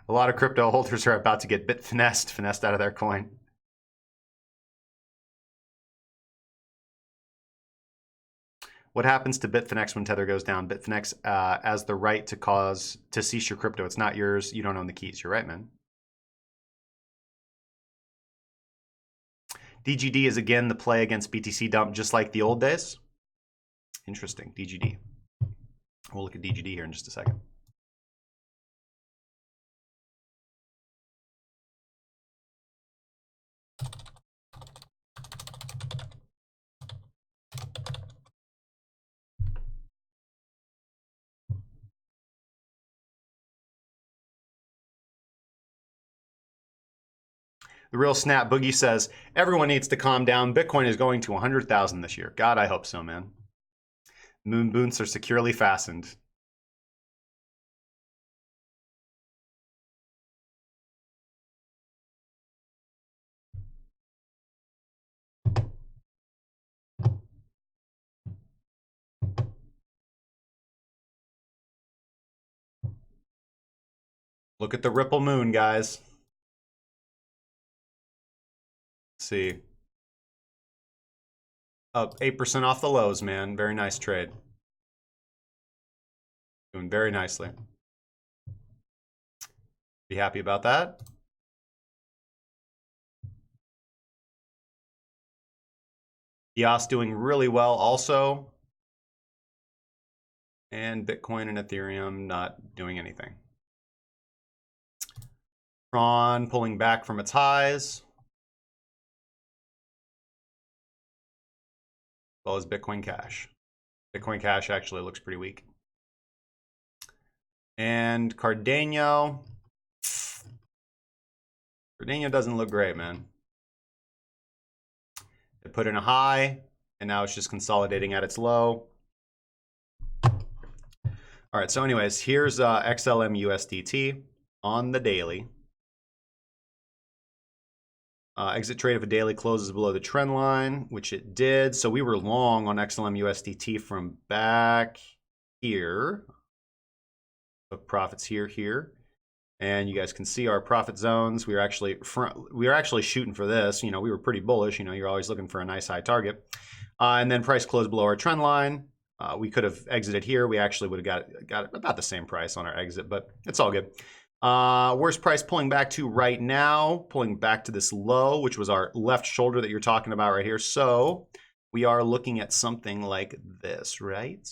A lot of crypto holders are about to get finessed out of their coin. What happens to Bitfinex when Tether goes down? Bitfinex has the right to cease your crypto. It's not yours. You don't own the keys. You're right, man. DGD is again the play against BTC dump, just like the old days. Interesting. DGD. We'll look at DGD here in just a second. The Real Snap Boogie says, everyone needs to calm down. Bitcoin is going to 100,000 this year. God, I hope so, man. Moon boots are securely fastened. Look at the Ripple moon, guys. Let's see. Up 8% off the lows, man. Very nice trade. Doing very nicely. Be happy about that. EOS doing really well also. And Bitcoin and Ethereum not doing anything. Tron pulling back from its highs. As well as Bitcoin Cash. Bitcoin Cash actually looks pretty weak. And Cardano. Cardano doesn't look great, man. It put in a high, and now it's just consolidating at its low. All right, so anyways, here's XLM USDT on the daily. Exit trade if a daily closes below the trend line, which it did. So we were long on XLM USDT from back here. Book profits here. And you guys can see our profit zones. We were actually shooting for this. You know, we were pretty bullish. You know, you're always looking for a nice high target. And then price closed below our trend line. We could have exited here. We actually would have got about the same price on our exit, but it's all good. Where's price pulling back to right now? Pulling back to this low, which was our left shoulder that you're talking about right here. So we are looking at something like this, right?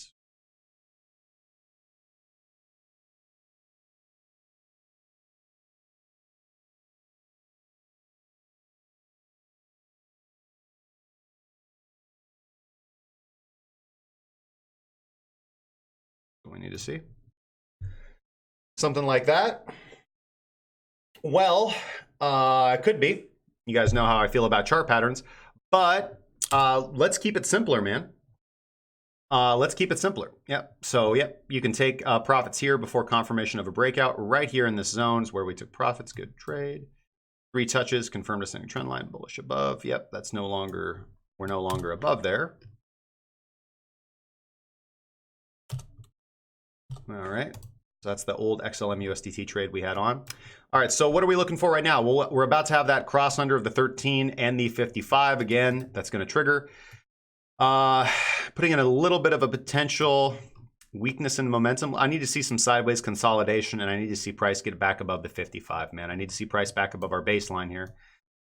What we need to see. Something like that. Well, it could be. You guys know how I feel about chart patterns, but let's keep it simpler, man. Let's keep it simpler. Yep. So, yep, you can take profits here before confirmation of a breakout. Right here in this zone is where we took profits. Good trade. 3 touches, confirmed ascending trend line, bullish above. Yep, that's no longer, we're no longer above there. All right. So that's the old XLM USDT trade we had on. All right, so what are we looking for right now? Well, we're about to have that cross under of the 13 and the 55 again. That's going to trigger. Putting in a little bit of a potential weakness in momentum. I need to see some sideways consolidation, and I need to see price get back above the 55, man. I need to see price back above our baseline here.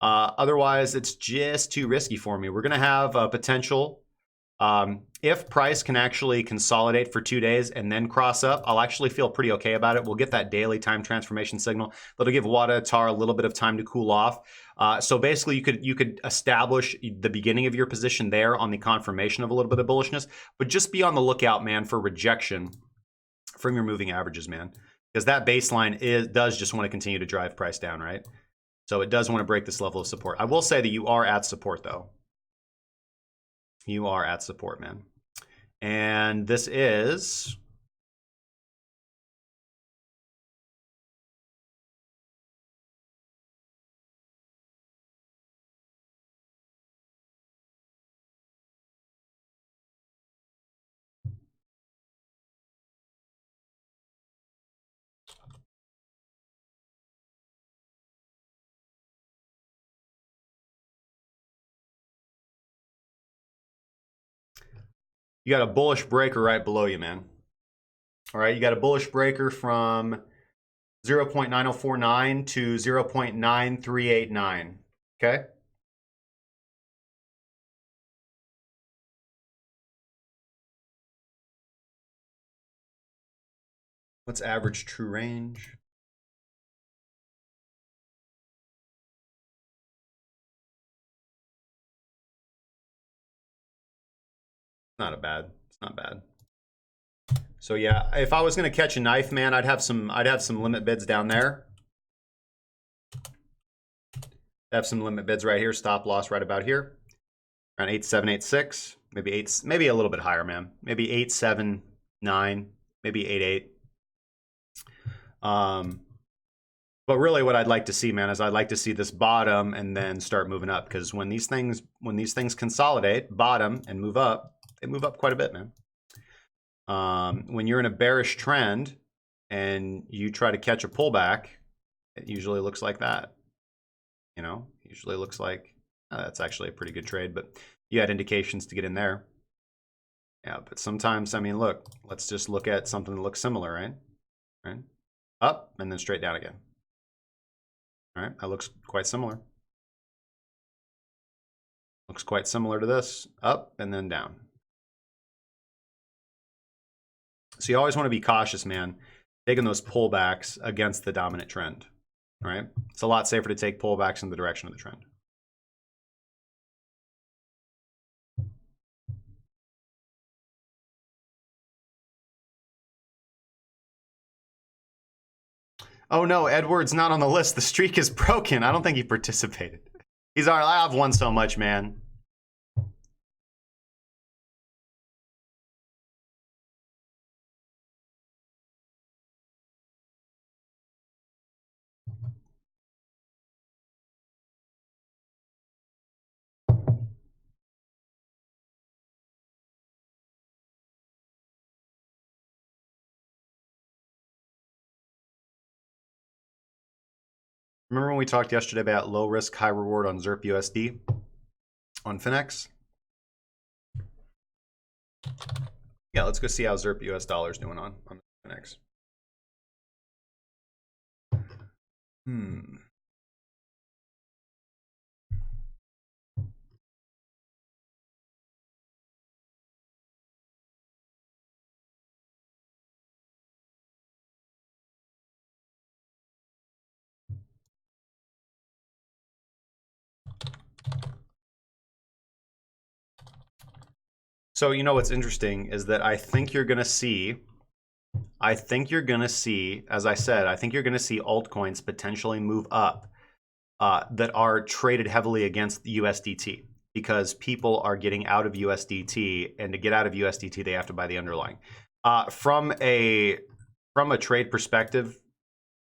Otherwise, it's just too risky for me. We're going to have a potential. If price can actually consolidate for 2 days and then cross up, I'll actually feel pretty okay about it. We'll get that daily time transformation signal. That'll give WADA TAR a little bit of time to cool off. So basically, you could establish the beginning of your position there on the confirmation of a little bit of bullishness, but just be on the lookout, man, for rejection from your moving averages, man, because that baseline does just want to continue to drive price down, right? So it does want to break this level of support. I will say that you are at support, though. You are at support, man. And this is... You got a bullish breaker right below you, man. All right, you got a bullish breaker from 0.9049 to 0.9389. Okay? What's average true range? It's not bad. So yeah, if I was gonna catch a knife, man, I'd have some limit bids down there. I have some limit bids right here, stop loss right about here. Around 8786, maybe a little bit higher, man. Maybe 879, maybe 88. But really what I'd like to see, man, is I'd like to see this bottom and then start moving up, because when these things consolidate, bottom and move up, they move up quite a bit, man. When you're in a bearish trend and you try to catch a pullback, it usually looks like that. You know, usually looks like that's actually a pretty good trade, but you had indications to get in there. Yeah, but sometimes, I mean, look, let's just look at something that looks similar, right? Right? Up and then straight down again. All right, that looks quite similar. Looks quite similar to this. Up and then down. So you always want to be cautious, man, taking those pullbacks against the dominant trend. All right? It's a lot safer to take pullbacks in the direction of the trend. Oh no, Edward's not on the list. The streak is broken. I don't think he participated. He's all right. I've won so much, man. Remember when we talked yesterday about low risk, high reward on ZERP USD on Finex? Yeah, let's go see how ZERP US dollar is doing on Finex. So you know what's interesting is that I think you're gonna see, as I said, I think you're gonna see altcoins potentially move up that are traded heavily against the USDT because people are getting out of USDT, and to get out of USDT, they have to buy the underlying. From a trade perspective,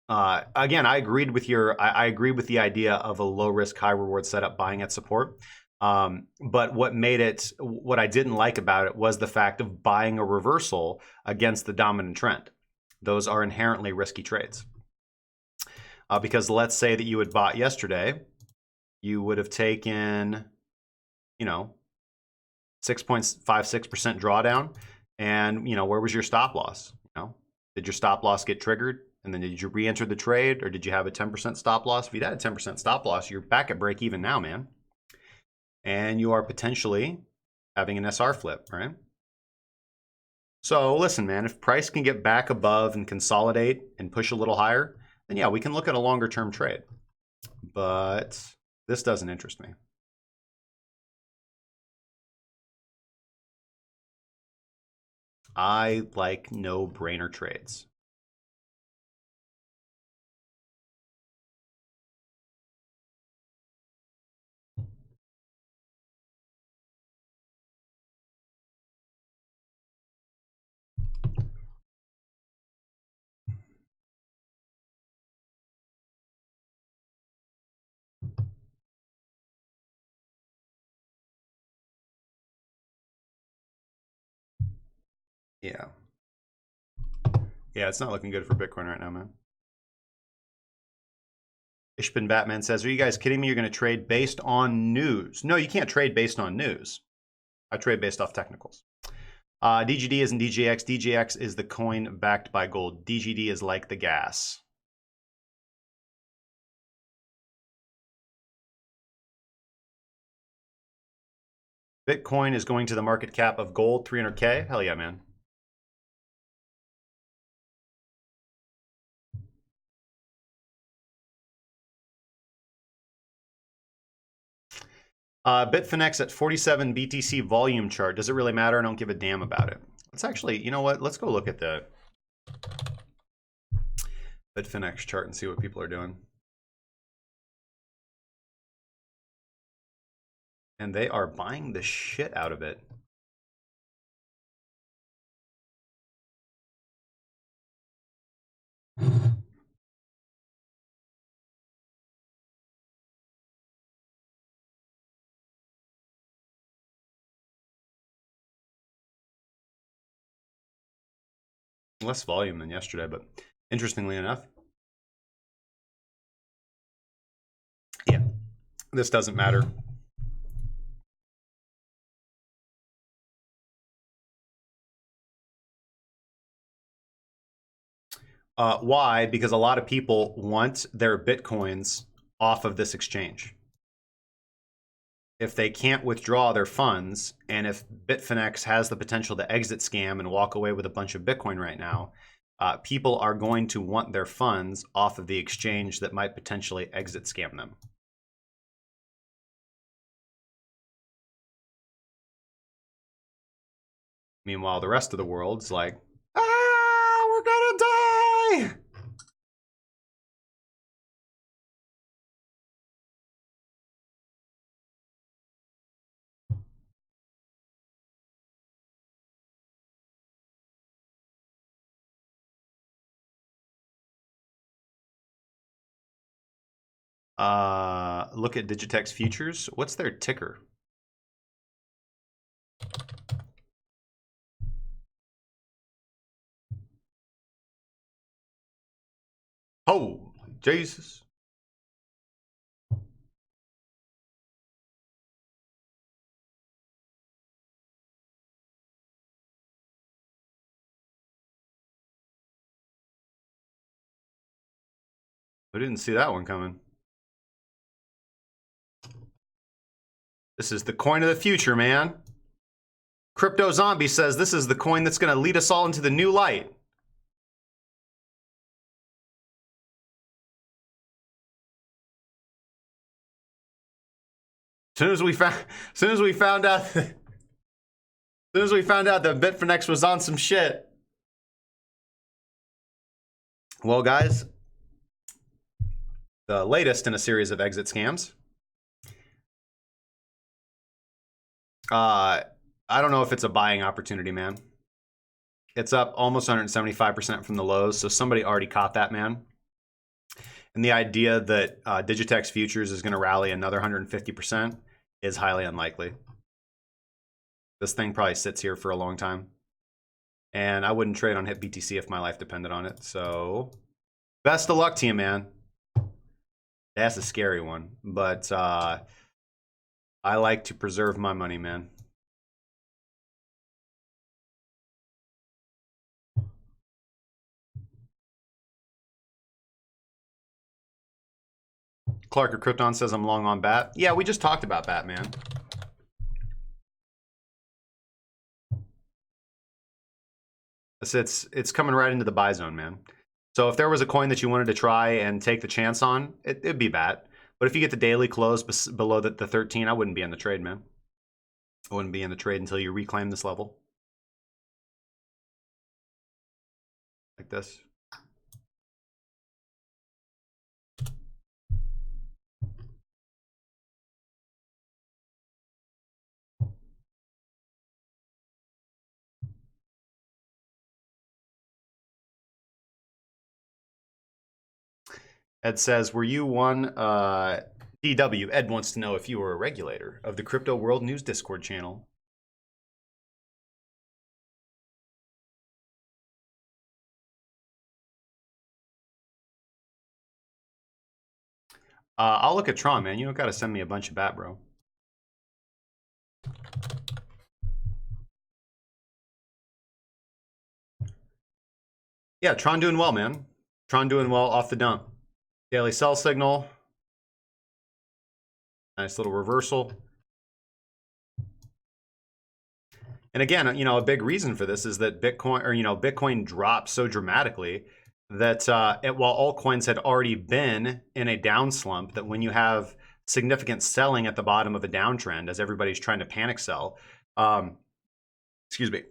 again, I agree with the idea of a low risk, high reward setup buying at support. But what I didn't like about it was the fact of buying a reversal against the dominant trend. Those are inherently risky trades. Because let's say that you had bought yesterday, you would have taken, 6.56% drawdown, and where was your stop loss? Did your stop loss get triggered? And then did you re-enter the trade, or did you have a 10% stop loss? If you'd had a 10% stop loss, you're back at break even now, man. And you are potentially having an SR flip, right? So listen, man, if price can get back above and consolidate and push a little higher, then yeah, we can look at a longer term trade. But this doesn't interest me. I like no-brainer trades. Yeah. Yeah, it's not looking good for Bitcoin right now, man. Ishbin Batman says, are you guys kidding me? You're going to trade based on news. No, you can't trade based on news. I trade based off technicals. DGD isn't DJX. DJX is the coin backed by gold. DGD is like the gas. Bitcoin is going to the market cap of gold, 300K. Hell yeah, man. Bitfinex at 47 BTC volume chart. Does it really matter? I don't give a damn about it. Let's actually, you know what? Let's go look at the Bitfinex chart and see what people are doing. And they are buying the shit out of it. Less volume than yesterday, but interestingly enough, yeah, this doesn't matter. Why? Because a lot of people want their Bitcoins off of this exchange. If they can't withdraw their funds, and if Bitfinex has the potential to exit scam and walk away with a bunch of Bitcoin right now, people are going to want their funds off of the exchange that might potentially exit scam them. Meanwhile, the rest of the world's like, we're gonna die! Look at Digitex futures. What's their ticker? Oh, Jesus. I didn't see that one coming. This is the coin of the future, man. Crypto Zombie says this is the coin that's going to lead us all into the new light. As soon as we found out that Bitfinex was on some shit. Well, guys, the latest in a series of exit scams. I don't know if it's a buying opportunity, man. It's up almost 175% from the lows, so somebody already caught that, man. And the idea that Digitex Futures is going to rally another 150% is highly unlikely. This thing probably sits here for a long time. And I wouldn't trade on HitBTC if my life depended on it. So best of luck to you, man. That's a scary one. But I like to preserve my money, man. Clark or Krypton says I'm long on BAT. Yeah, we just talked about BAT, man. It's coming right into the buy zone, man. So if there was a coin that you wanted to try and take the chance on, it'd be BAT. But if you get the daily close below the 13, I wouldn't be in the trade, man. I wouldn't be in the trade until you reclaim this level. Like this. Ed says, were you one? DW, Ed wants to know if you were a regulator of the Crypto World News Discord channel. I'll look at Tron, man. You don't got to send me a bunch of BAT, bro. Yeah, Tron doing well, man. Tron doing well off the dump. Daily sell signal. Nice little reversal. And again, you know, a big reason for this is that Bitcoin dropped so dramatically that while altcoins had already been in a down slump, that when you have significant selling at the bottom of a downtrend, as everybody's trying to panic sell, excuse me,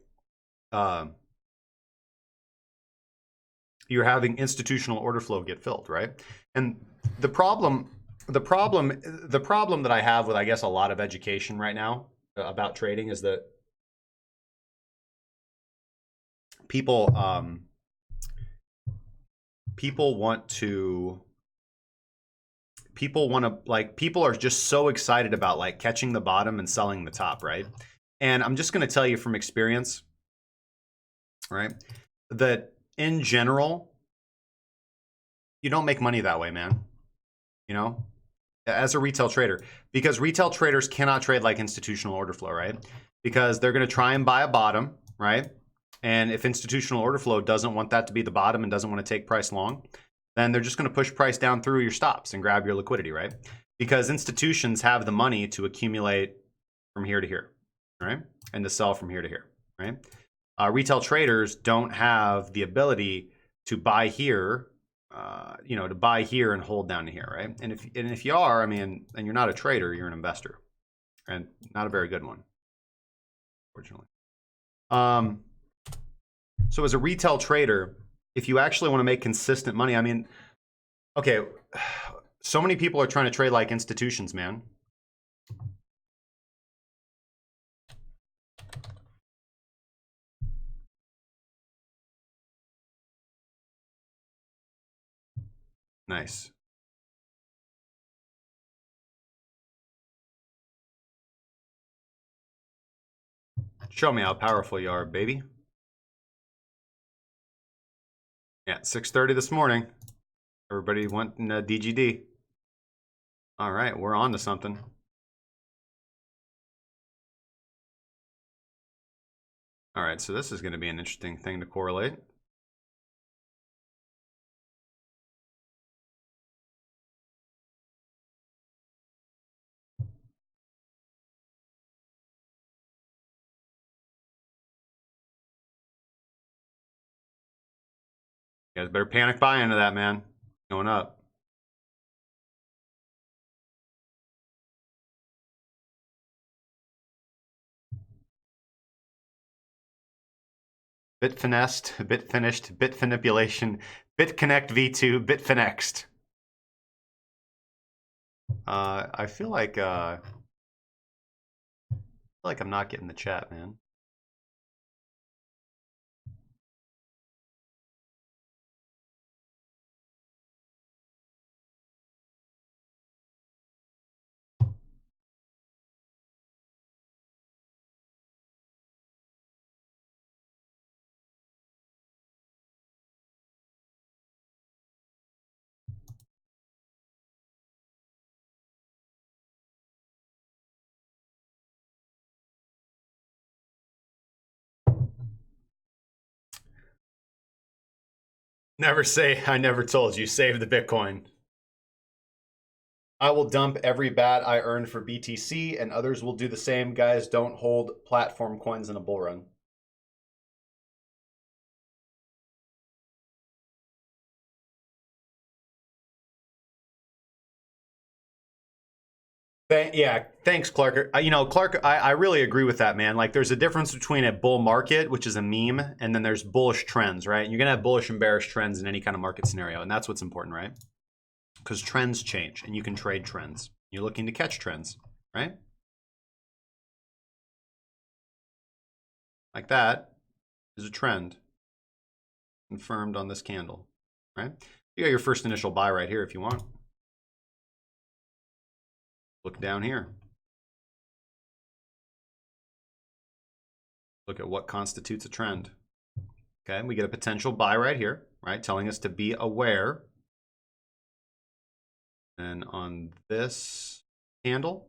you're having institutional order flow get filled, right? And the problem that I have with, I guess, a lot of education right now about trading is that people are just so excited about like catching the bottom and selling the top, right? And I'm just going to tell you from experience, right, that in general, you don't make money that way, man. You know, as a retail trader, because retail traders cannot trade like institutional order flow, right? Because they're going to try and buy a bottom, right? And if institutional order flow doesn't want that to be the bottom and doesn't want to take price long, then they're just going to push price down through your stops and grab your liquidity, right? Because institutions have the money to accumulate from here to here, right? And to sell from here to here, right? Retail traders don't have the ability to buy here, to buy here and hold down to here, right? And if you are, I mean, and you're not a trader, you're an investor, and not a very good one, fortunately. So as a retail trader, if you actually want to make consistent money, I mean, okay, so many people are trying to trade like institutions, man. Nice. Show me how powerful you are, baby. Yeah, 6:30 this morning. Everybody went in DGD. All right, we're on to something. All right, so this is going to be an interesting thing to correlate. You guys better panic buy into that, man. Going up. Bitfinest, Bitfinished, Bitfinipulation, BitConnect V2, Bitfinext. I feel like I'm not getting the chat, man. Never say I never told you. Save the Bitcoin. I will dump every bat I earned for BTC, and others will do the same. Guys, don't hold platform coins in a bull run. Yeah, thanks, Clark. Clark, I really agree with that, man. Like, there's a difference between a bull market, which is a meme, and then there's bullish trends, right? And you're gonna have bullish and bearish trends in any kind of market scenario, and that's what's important, right? Because trends change, and you can trade trends. You're looking to catch trends, right? Like that is a trend confirmed on this candle, right? You got your first initial buy right here if you want. Look down here. Look at what constitutes a trend. Okay, we get a potential buy right here, right? Telling us to be aware. And on this candle,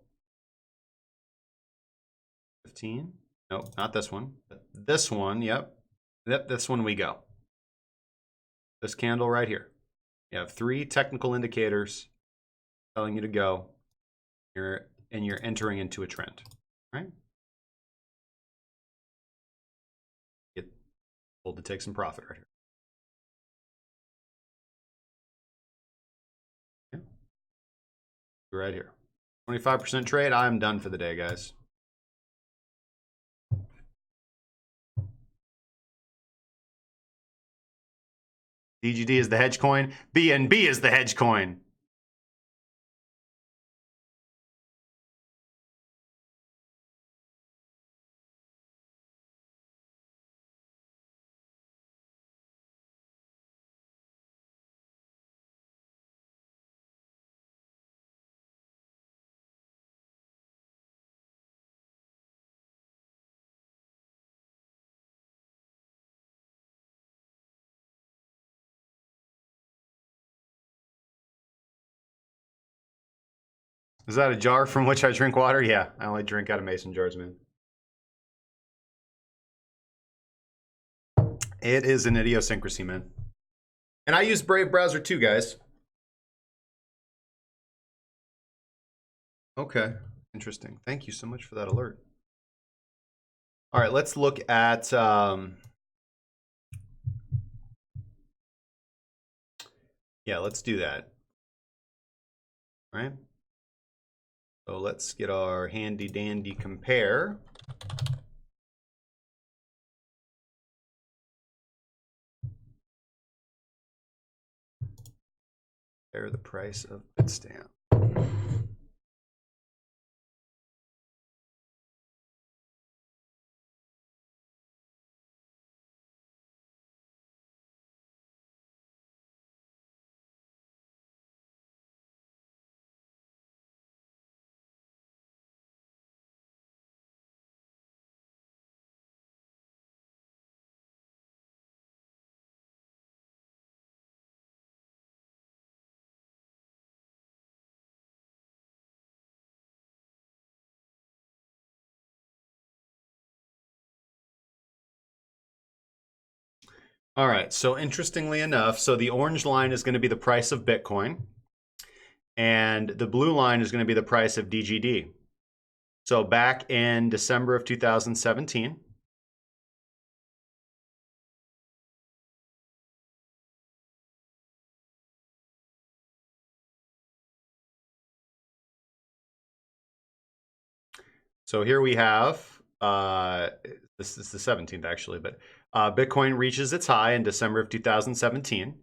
15. Nope, not this one. This one, yep. Yep, this one we go. This candle right here. You have 3 technical indicators telling you to go. You're entering into a trend, right? Get told to take some profit right here. Yeah. Right here. 25% trade. I'm done for the day, guys. DGD is the hedge coin. BNB is the hedge coin. Is that a jar from which I drink water? Yeah, I only drink out of mason jars, man. It is an idiosyncrasy, man. And I use Brave browser too, guys. Okay, interesting. Thank you so much for that alert. All right, let's look at yeah, let's do that. All right. So let's get our handy dandy compare. Compare the price of Bitstamp. All right, so interestingly enough, so the orange line is going to be the price of Bitcoin, and the blue line is going to be the price of DGD. So back in December of 2017, So here we have, this is the 17th actually, but Bitcoin reaches its high in December of 2017,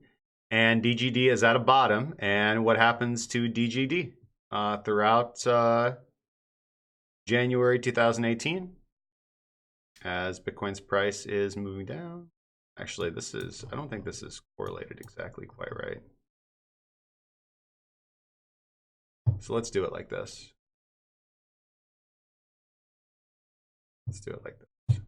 and DGD is at a bottom. And what happens to DGD throughout January 2018 as Bitcoin's price is moving down? Actually, I don't think this is correlated exactly quite right. So let's do it like this. Let's do it like this.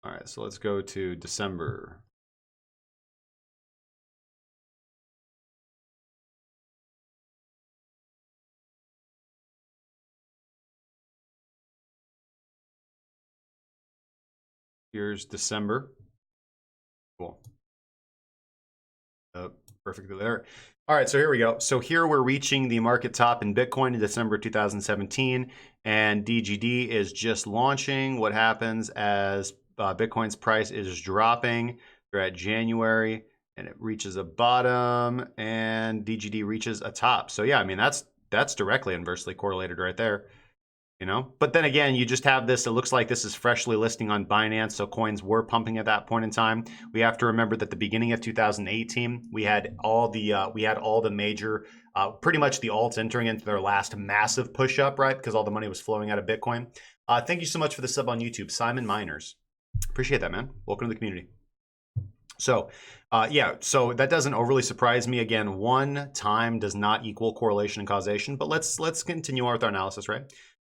All right, so let's go to December. Here's December. Cool. Perfectly there. All right, so here we go. So here we're reaching the market top in Bitcoin in December 2017, and DGD is just launching. What happens as Bitcoin's price is dropping? We're at January, and it reaches a bottom, and DGD reaches a top. So yeah, I mean that's directly inversely correlated right there. You know, but then again, you just have this. It looks like this is freshly listing on Binance, so coins were pumping at that point in time. We have to remember that the beginning of 2018, we had all the major, pretty much the alts entering into their last massive push up, right? Because all the money was flowing out of Bitcoin. Thank you so much for the sub on YouTube, Simon Miners. Appreciate that, man. Welcome to the community. So, yeah, so that doesn't overly surprise me. Again, one time does not equal correlation and causation, but let's continue on with our analysis, right?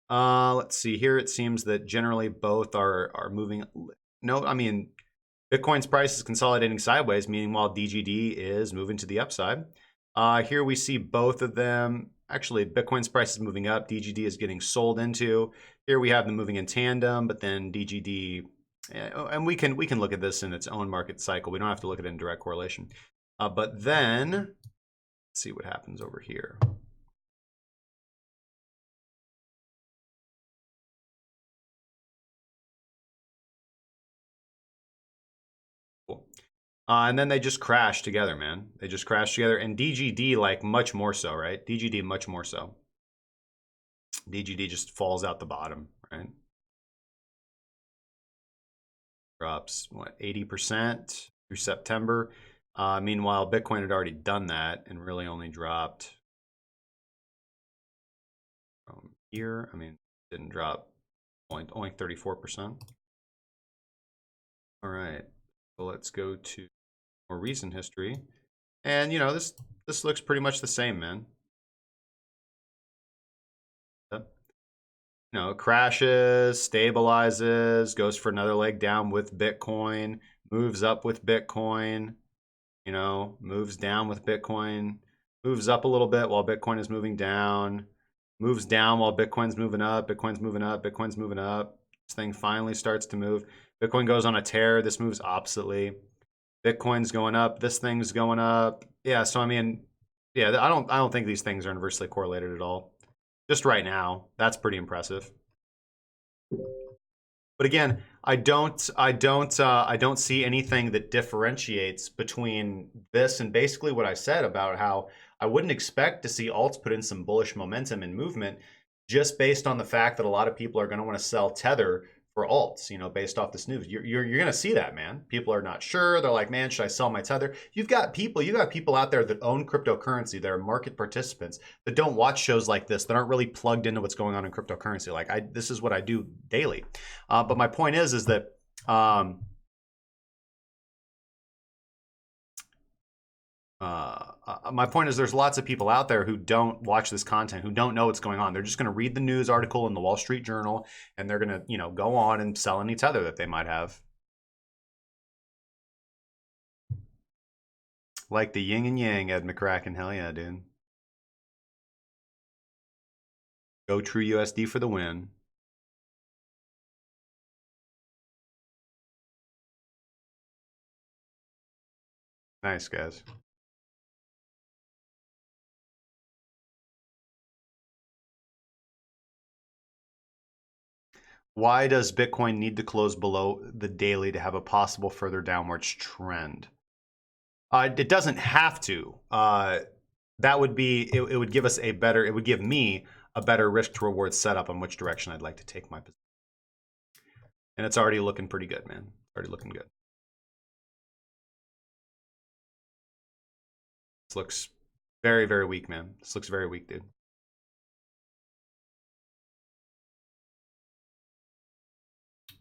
Let's see here. It seems that generally both are moving. No, I mean, Bitcoin's price is consolidating sideways, meanwhile DGD is moving to the upside. Here we see both of them. Actually, Bitcoin's price is moving up. DGD is getting sold into. Here we have them moving in tandem, but then DGD, and we can look at this in its own market cycle. We don't have to look at it in direct correlation. But then let's see what happens over here. Cool. And then they just crash together, man. They just crash together. And DGD, like, much more so, right? DGD, much more so. DGD just falls out the bottom, right? Drops, what, 80% through September. Meanwhile, Bitcoin had already done that and really only dropped from here. I mean, didn't drop, only 34%. All right, so let's go to more recent history. And, you know, this looks pretty much the same, man. You know, crashes, stabilizes, goes for another leg down with Bitcoin, moves up with Bitcoin, you know, moves down with Bitcoin, moves up a little bit while Bitcoin is moving down, moves down while Bitcoin's moving up, Bitcoin's moving up, Bitcoin's moving up. This thing finally starts to move. Bitcoin goes on a tear. This moves oppositely. Bitcoin's going up. This thing's going up. Yeah, so I mean, yeah, I don't think these things are inversely correlated at all. Just right now, that's pretty impressive. But again, I don't see anything that differentiates between this and basically what I said about how I wouldn't expect to see alts put in some bullish momentum and movement just based on the fact that a lot of people are going to want to sell Tether for alts, you know, based off this news. You're going to see that, man. People are not sure. They're like, man, should I sell my Tether? You got people out there that own cryptocurrency. They're market participants that don't watch shows like this, that aren't really plugged into what's going on in cryptocurrency. Like this is what I do daily. But my point is that my point is there's lots of people out there who don't watch this content, who don't know what's going on. They're just going to read the news article in the Wall Street Journal, and they're going to, you know, go on and sell any Tether that they might have. Like the yin and yang, Ed McCracken. Hell yeah, dude. Go True USD for the win. Nice, guys. Why does Bitcoin need to close below the daily to have a possible further downwards trend? It doesn't have to. That would be, it would give us a better, it would give me a better risk to reward setup on which direction I'd like to take my position. And it's already looking pretty good, man. Already looking good. This looks very, very weak, man. This looks very weak, dude.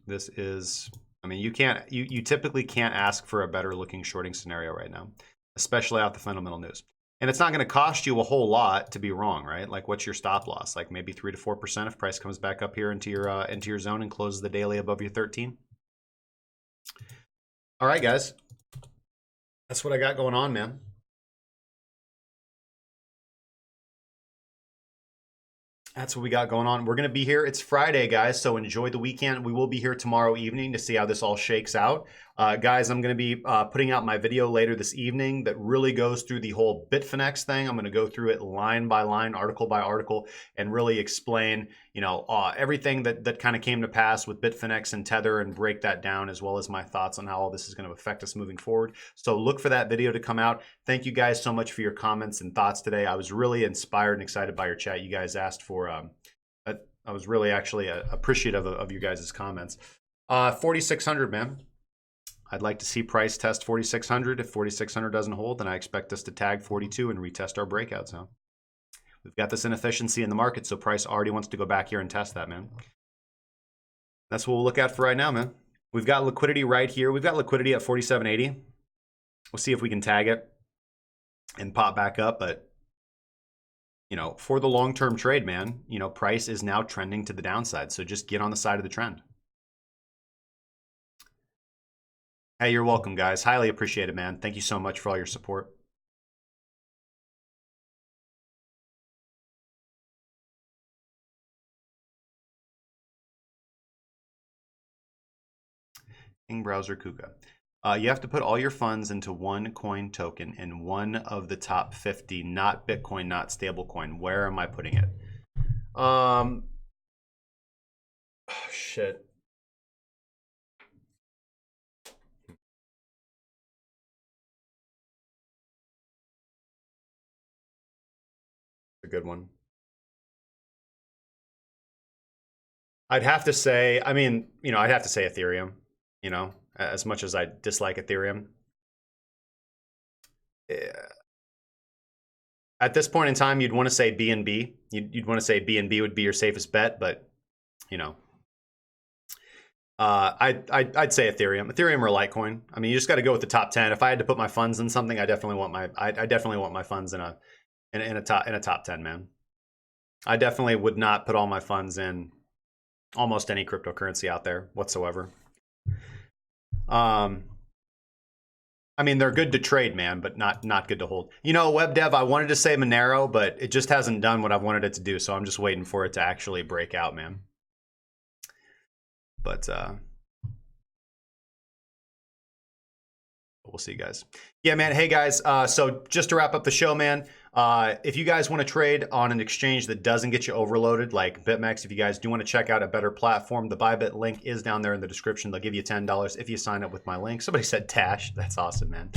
This is, I mean, you typically can't ask for a better looking shorting scenario right now, especially out the fundamental news. And it's not going to cost you a whole lot to be wrong, right? Like, what's your stop loss? Like maybe 3 to 4% if price comes back up here into your zone and closes the daily above your 13. All right, guys, that's what I got going on, man. That's what we got going on. We're going to be here. It's Friday, guys, so enjoy the weekend. We will be here tomorrow evening to see how this all shakes out. Guys, I'm going to be putting out my video later this evening that really goes through the whole Bitfinex thing. I'm going to go through it line by line, article by article, and really explain, you know, everything that kind of came to pass with Bitfinex and Tether and break that down, as well as my thoughts on how all this is going to affect us moving forward. So look for that video to come out. Thank you guys so much for your comments and thoughts today. I was really inspired and excited by your chat. You guys asked for, I was really actually appreciative of you guys' comments. 4,600, man. I'd like to see price test 4,600. If 4,600 doesn't hold, then I expect us to tag 42 and retest our breakout zone. We've got this inefficiency in the market, so price already wants to go back here and test that, man. That's what we'll look at for right now, man. We've got liquidity right here. We've got liquidity at 47.80. We'll see if we can tag it and pop back up, but you know, for the long-term trade, man, you know, price is now trending to the downside, so just get on the side of the trend. Hey, you're welcome, guys. Highly appreciate it, man. Thank you so much for all your support. King Browser Kuka. You have to put all your funds into one coin token in one of the top 50, not Bitcoin, not stablecoin. Where am I putting it? Oh, shit. A good one. I'd have to say, I mean, you know, I'd have to say Ethereum, you know, as much as I dislike Ethereum. At this point in time, you'd want to say BNB. You'd want to say BNB would be your safest bet, but, you know, I'd say Ethereum or Litecoin. I mean, you just got to go with the top 10. If I had to put my funds in something, I definitely want my funds in a top 10, man. I definitely would not put all my funds in almost any cryptocurrency out there whatsoever. I mean, they're good to trade, man, but not good to hold. You know, web dev, I wanted to say Monero, but it just hasn't done what I've wanted it to do, so I'm just waiting for it to actually break out, man. But we'll see, guys. Yeah, man. Hey, guys. So just to wrap up the show, man, if you guys want to trade on an exchange that doesn't get you overloaded, like BitMEX, if you guys do want to check out a better platform, the ByBit link is down there in the description. They'll give you $10 if you sign up with my link. Somebody said Tash. That's awesome, man.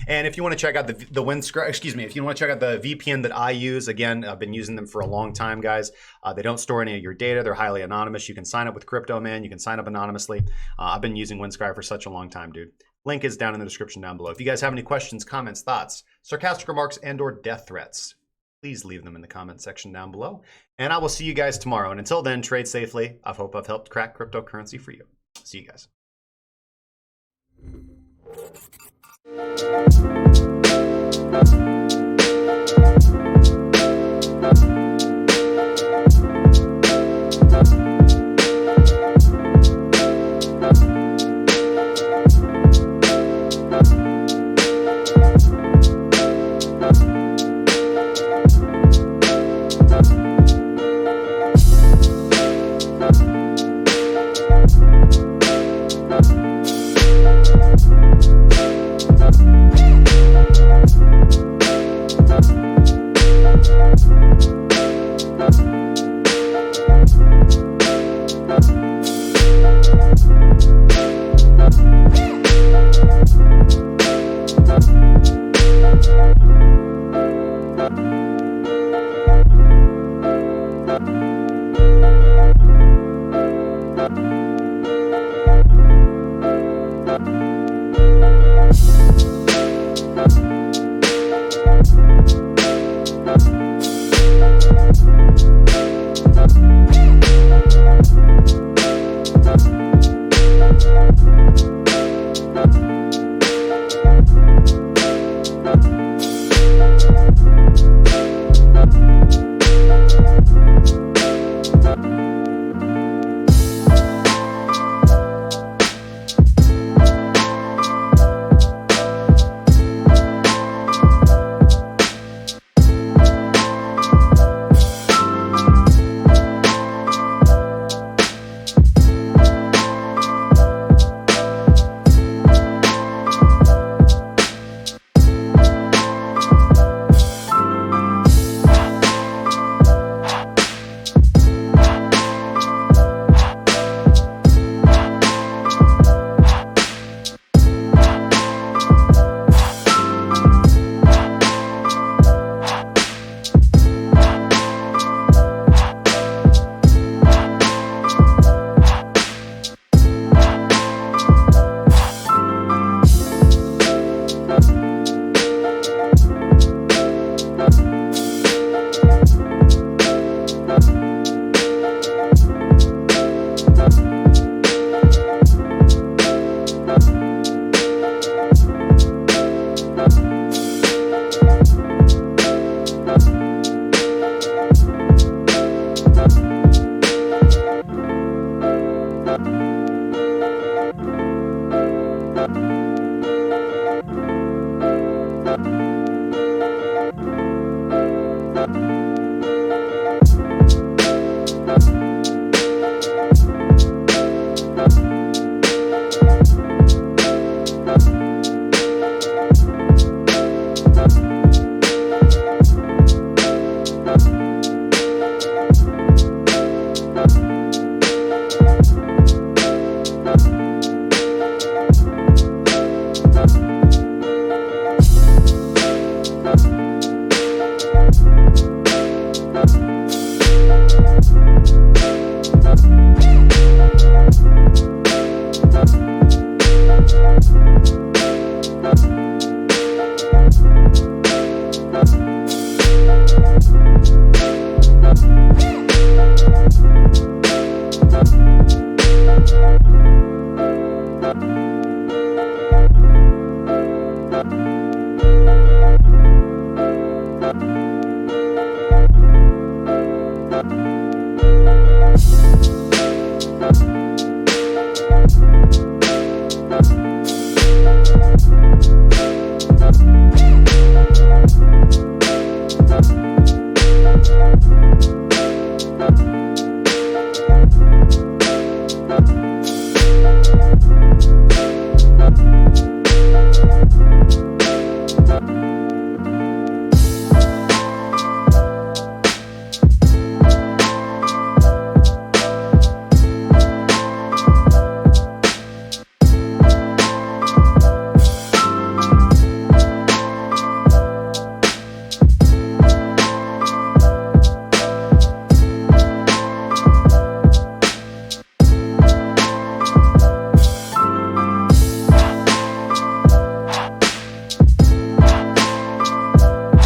And if you want to check out if you want to check out the VPN that I use, again, I've been using them for a long time, guys. They don't store any of your data. They're highly anonymous. You can sign up with Crypto, man. You can sign up anonymously. I've been using Windscribe for such a long time, dude. Link is down in the description down below. If you guys have any questions, comments, thoughts, sarcastic remarks, and/or death threats, please leave them in the comment section down below. And I will see you guys tomorrow. And until then, trade safely. I hope I've helped crack cryptocurrency for you. See you guys.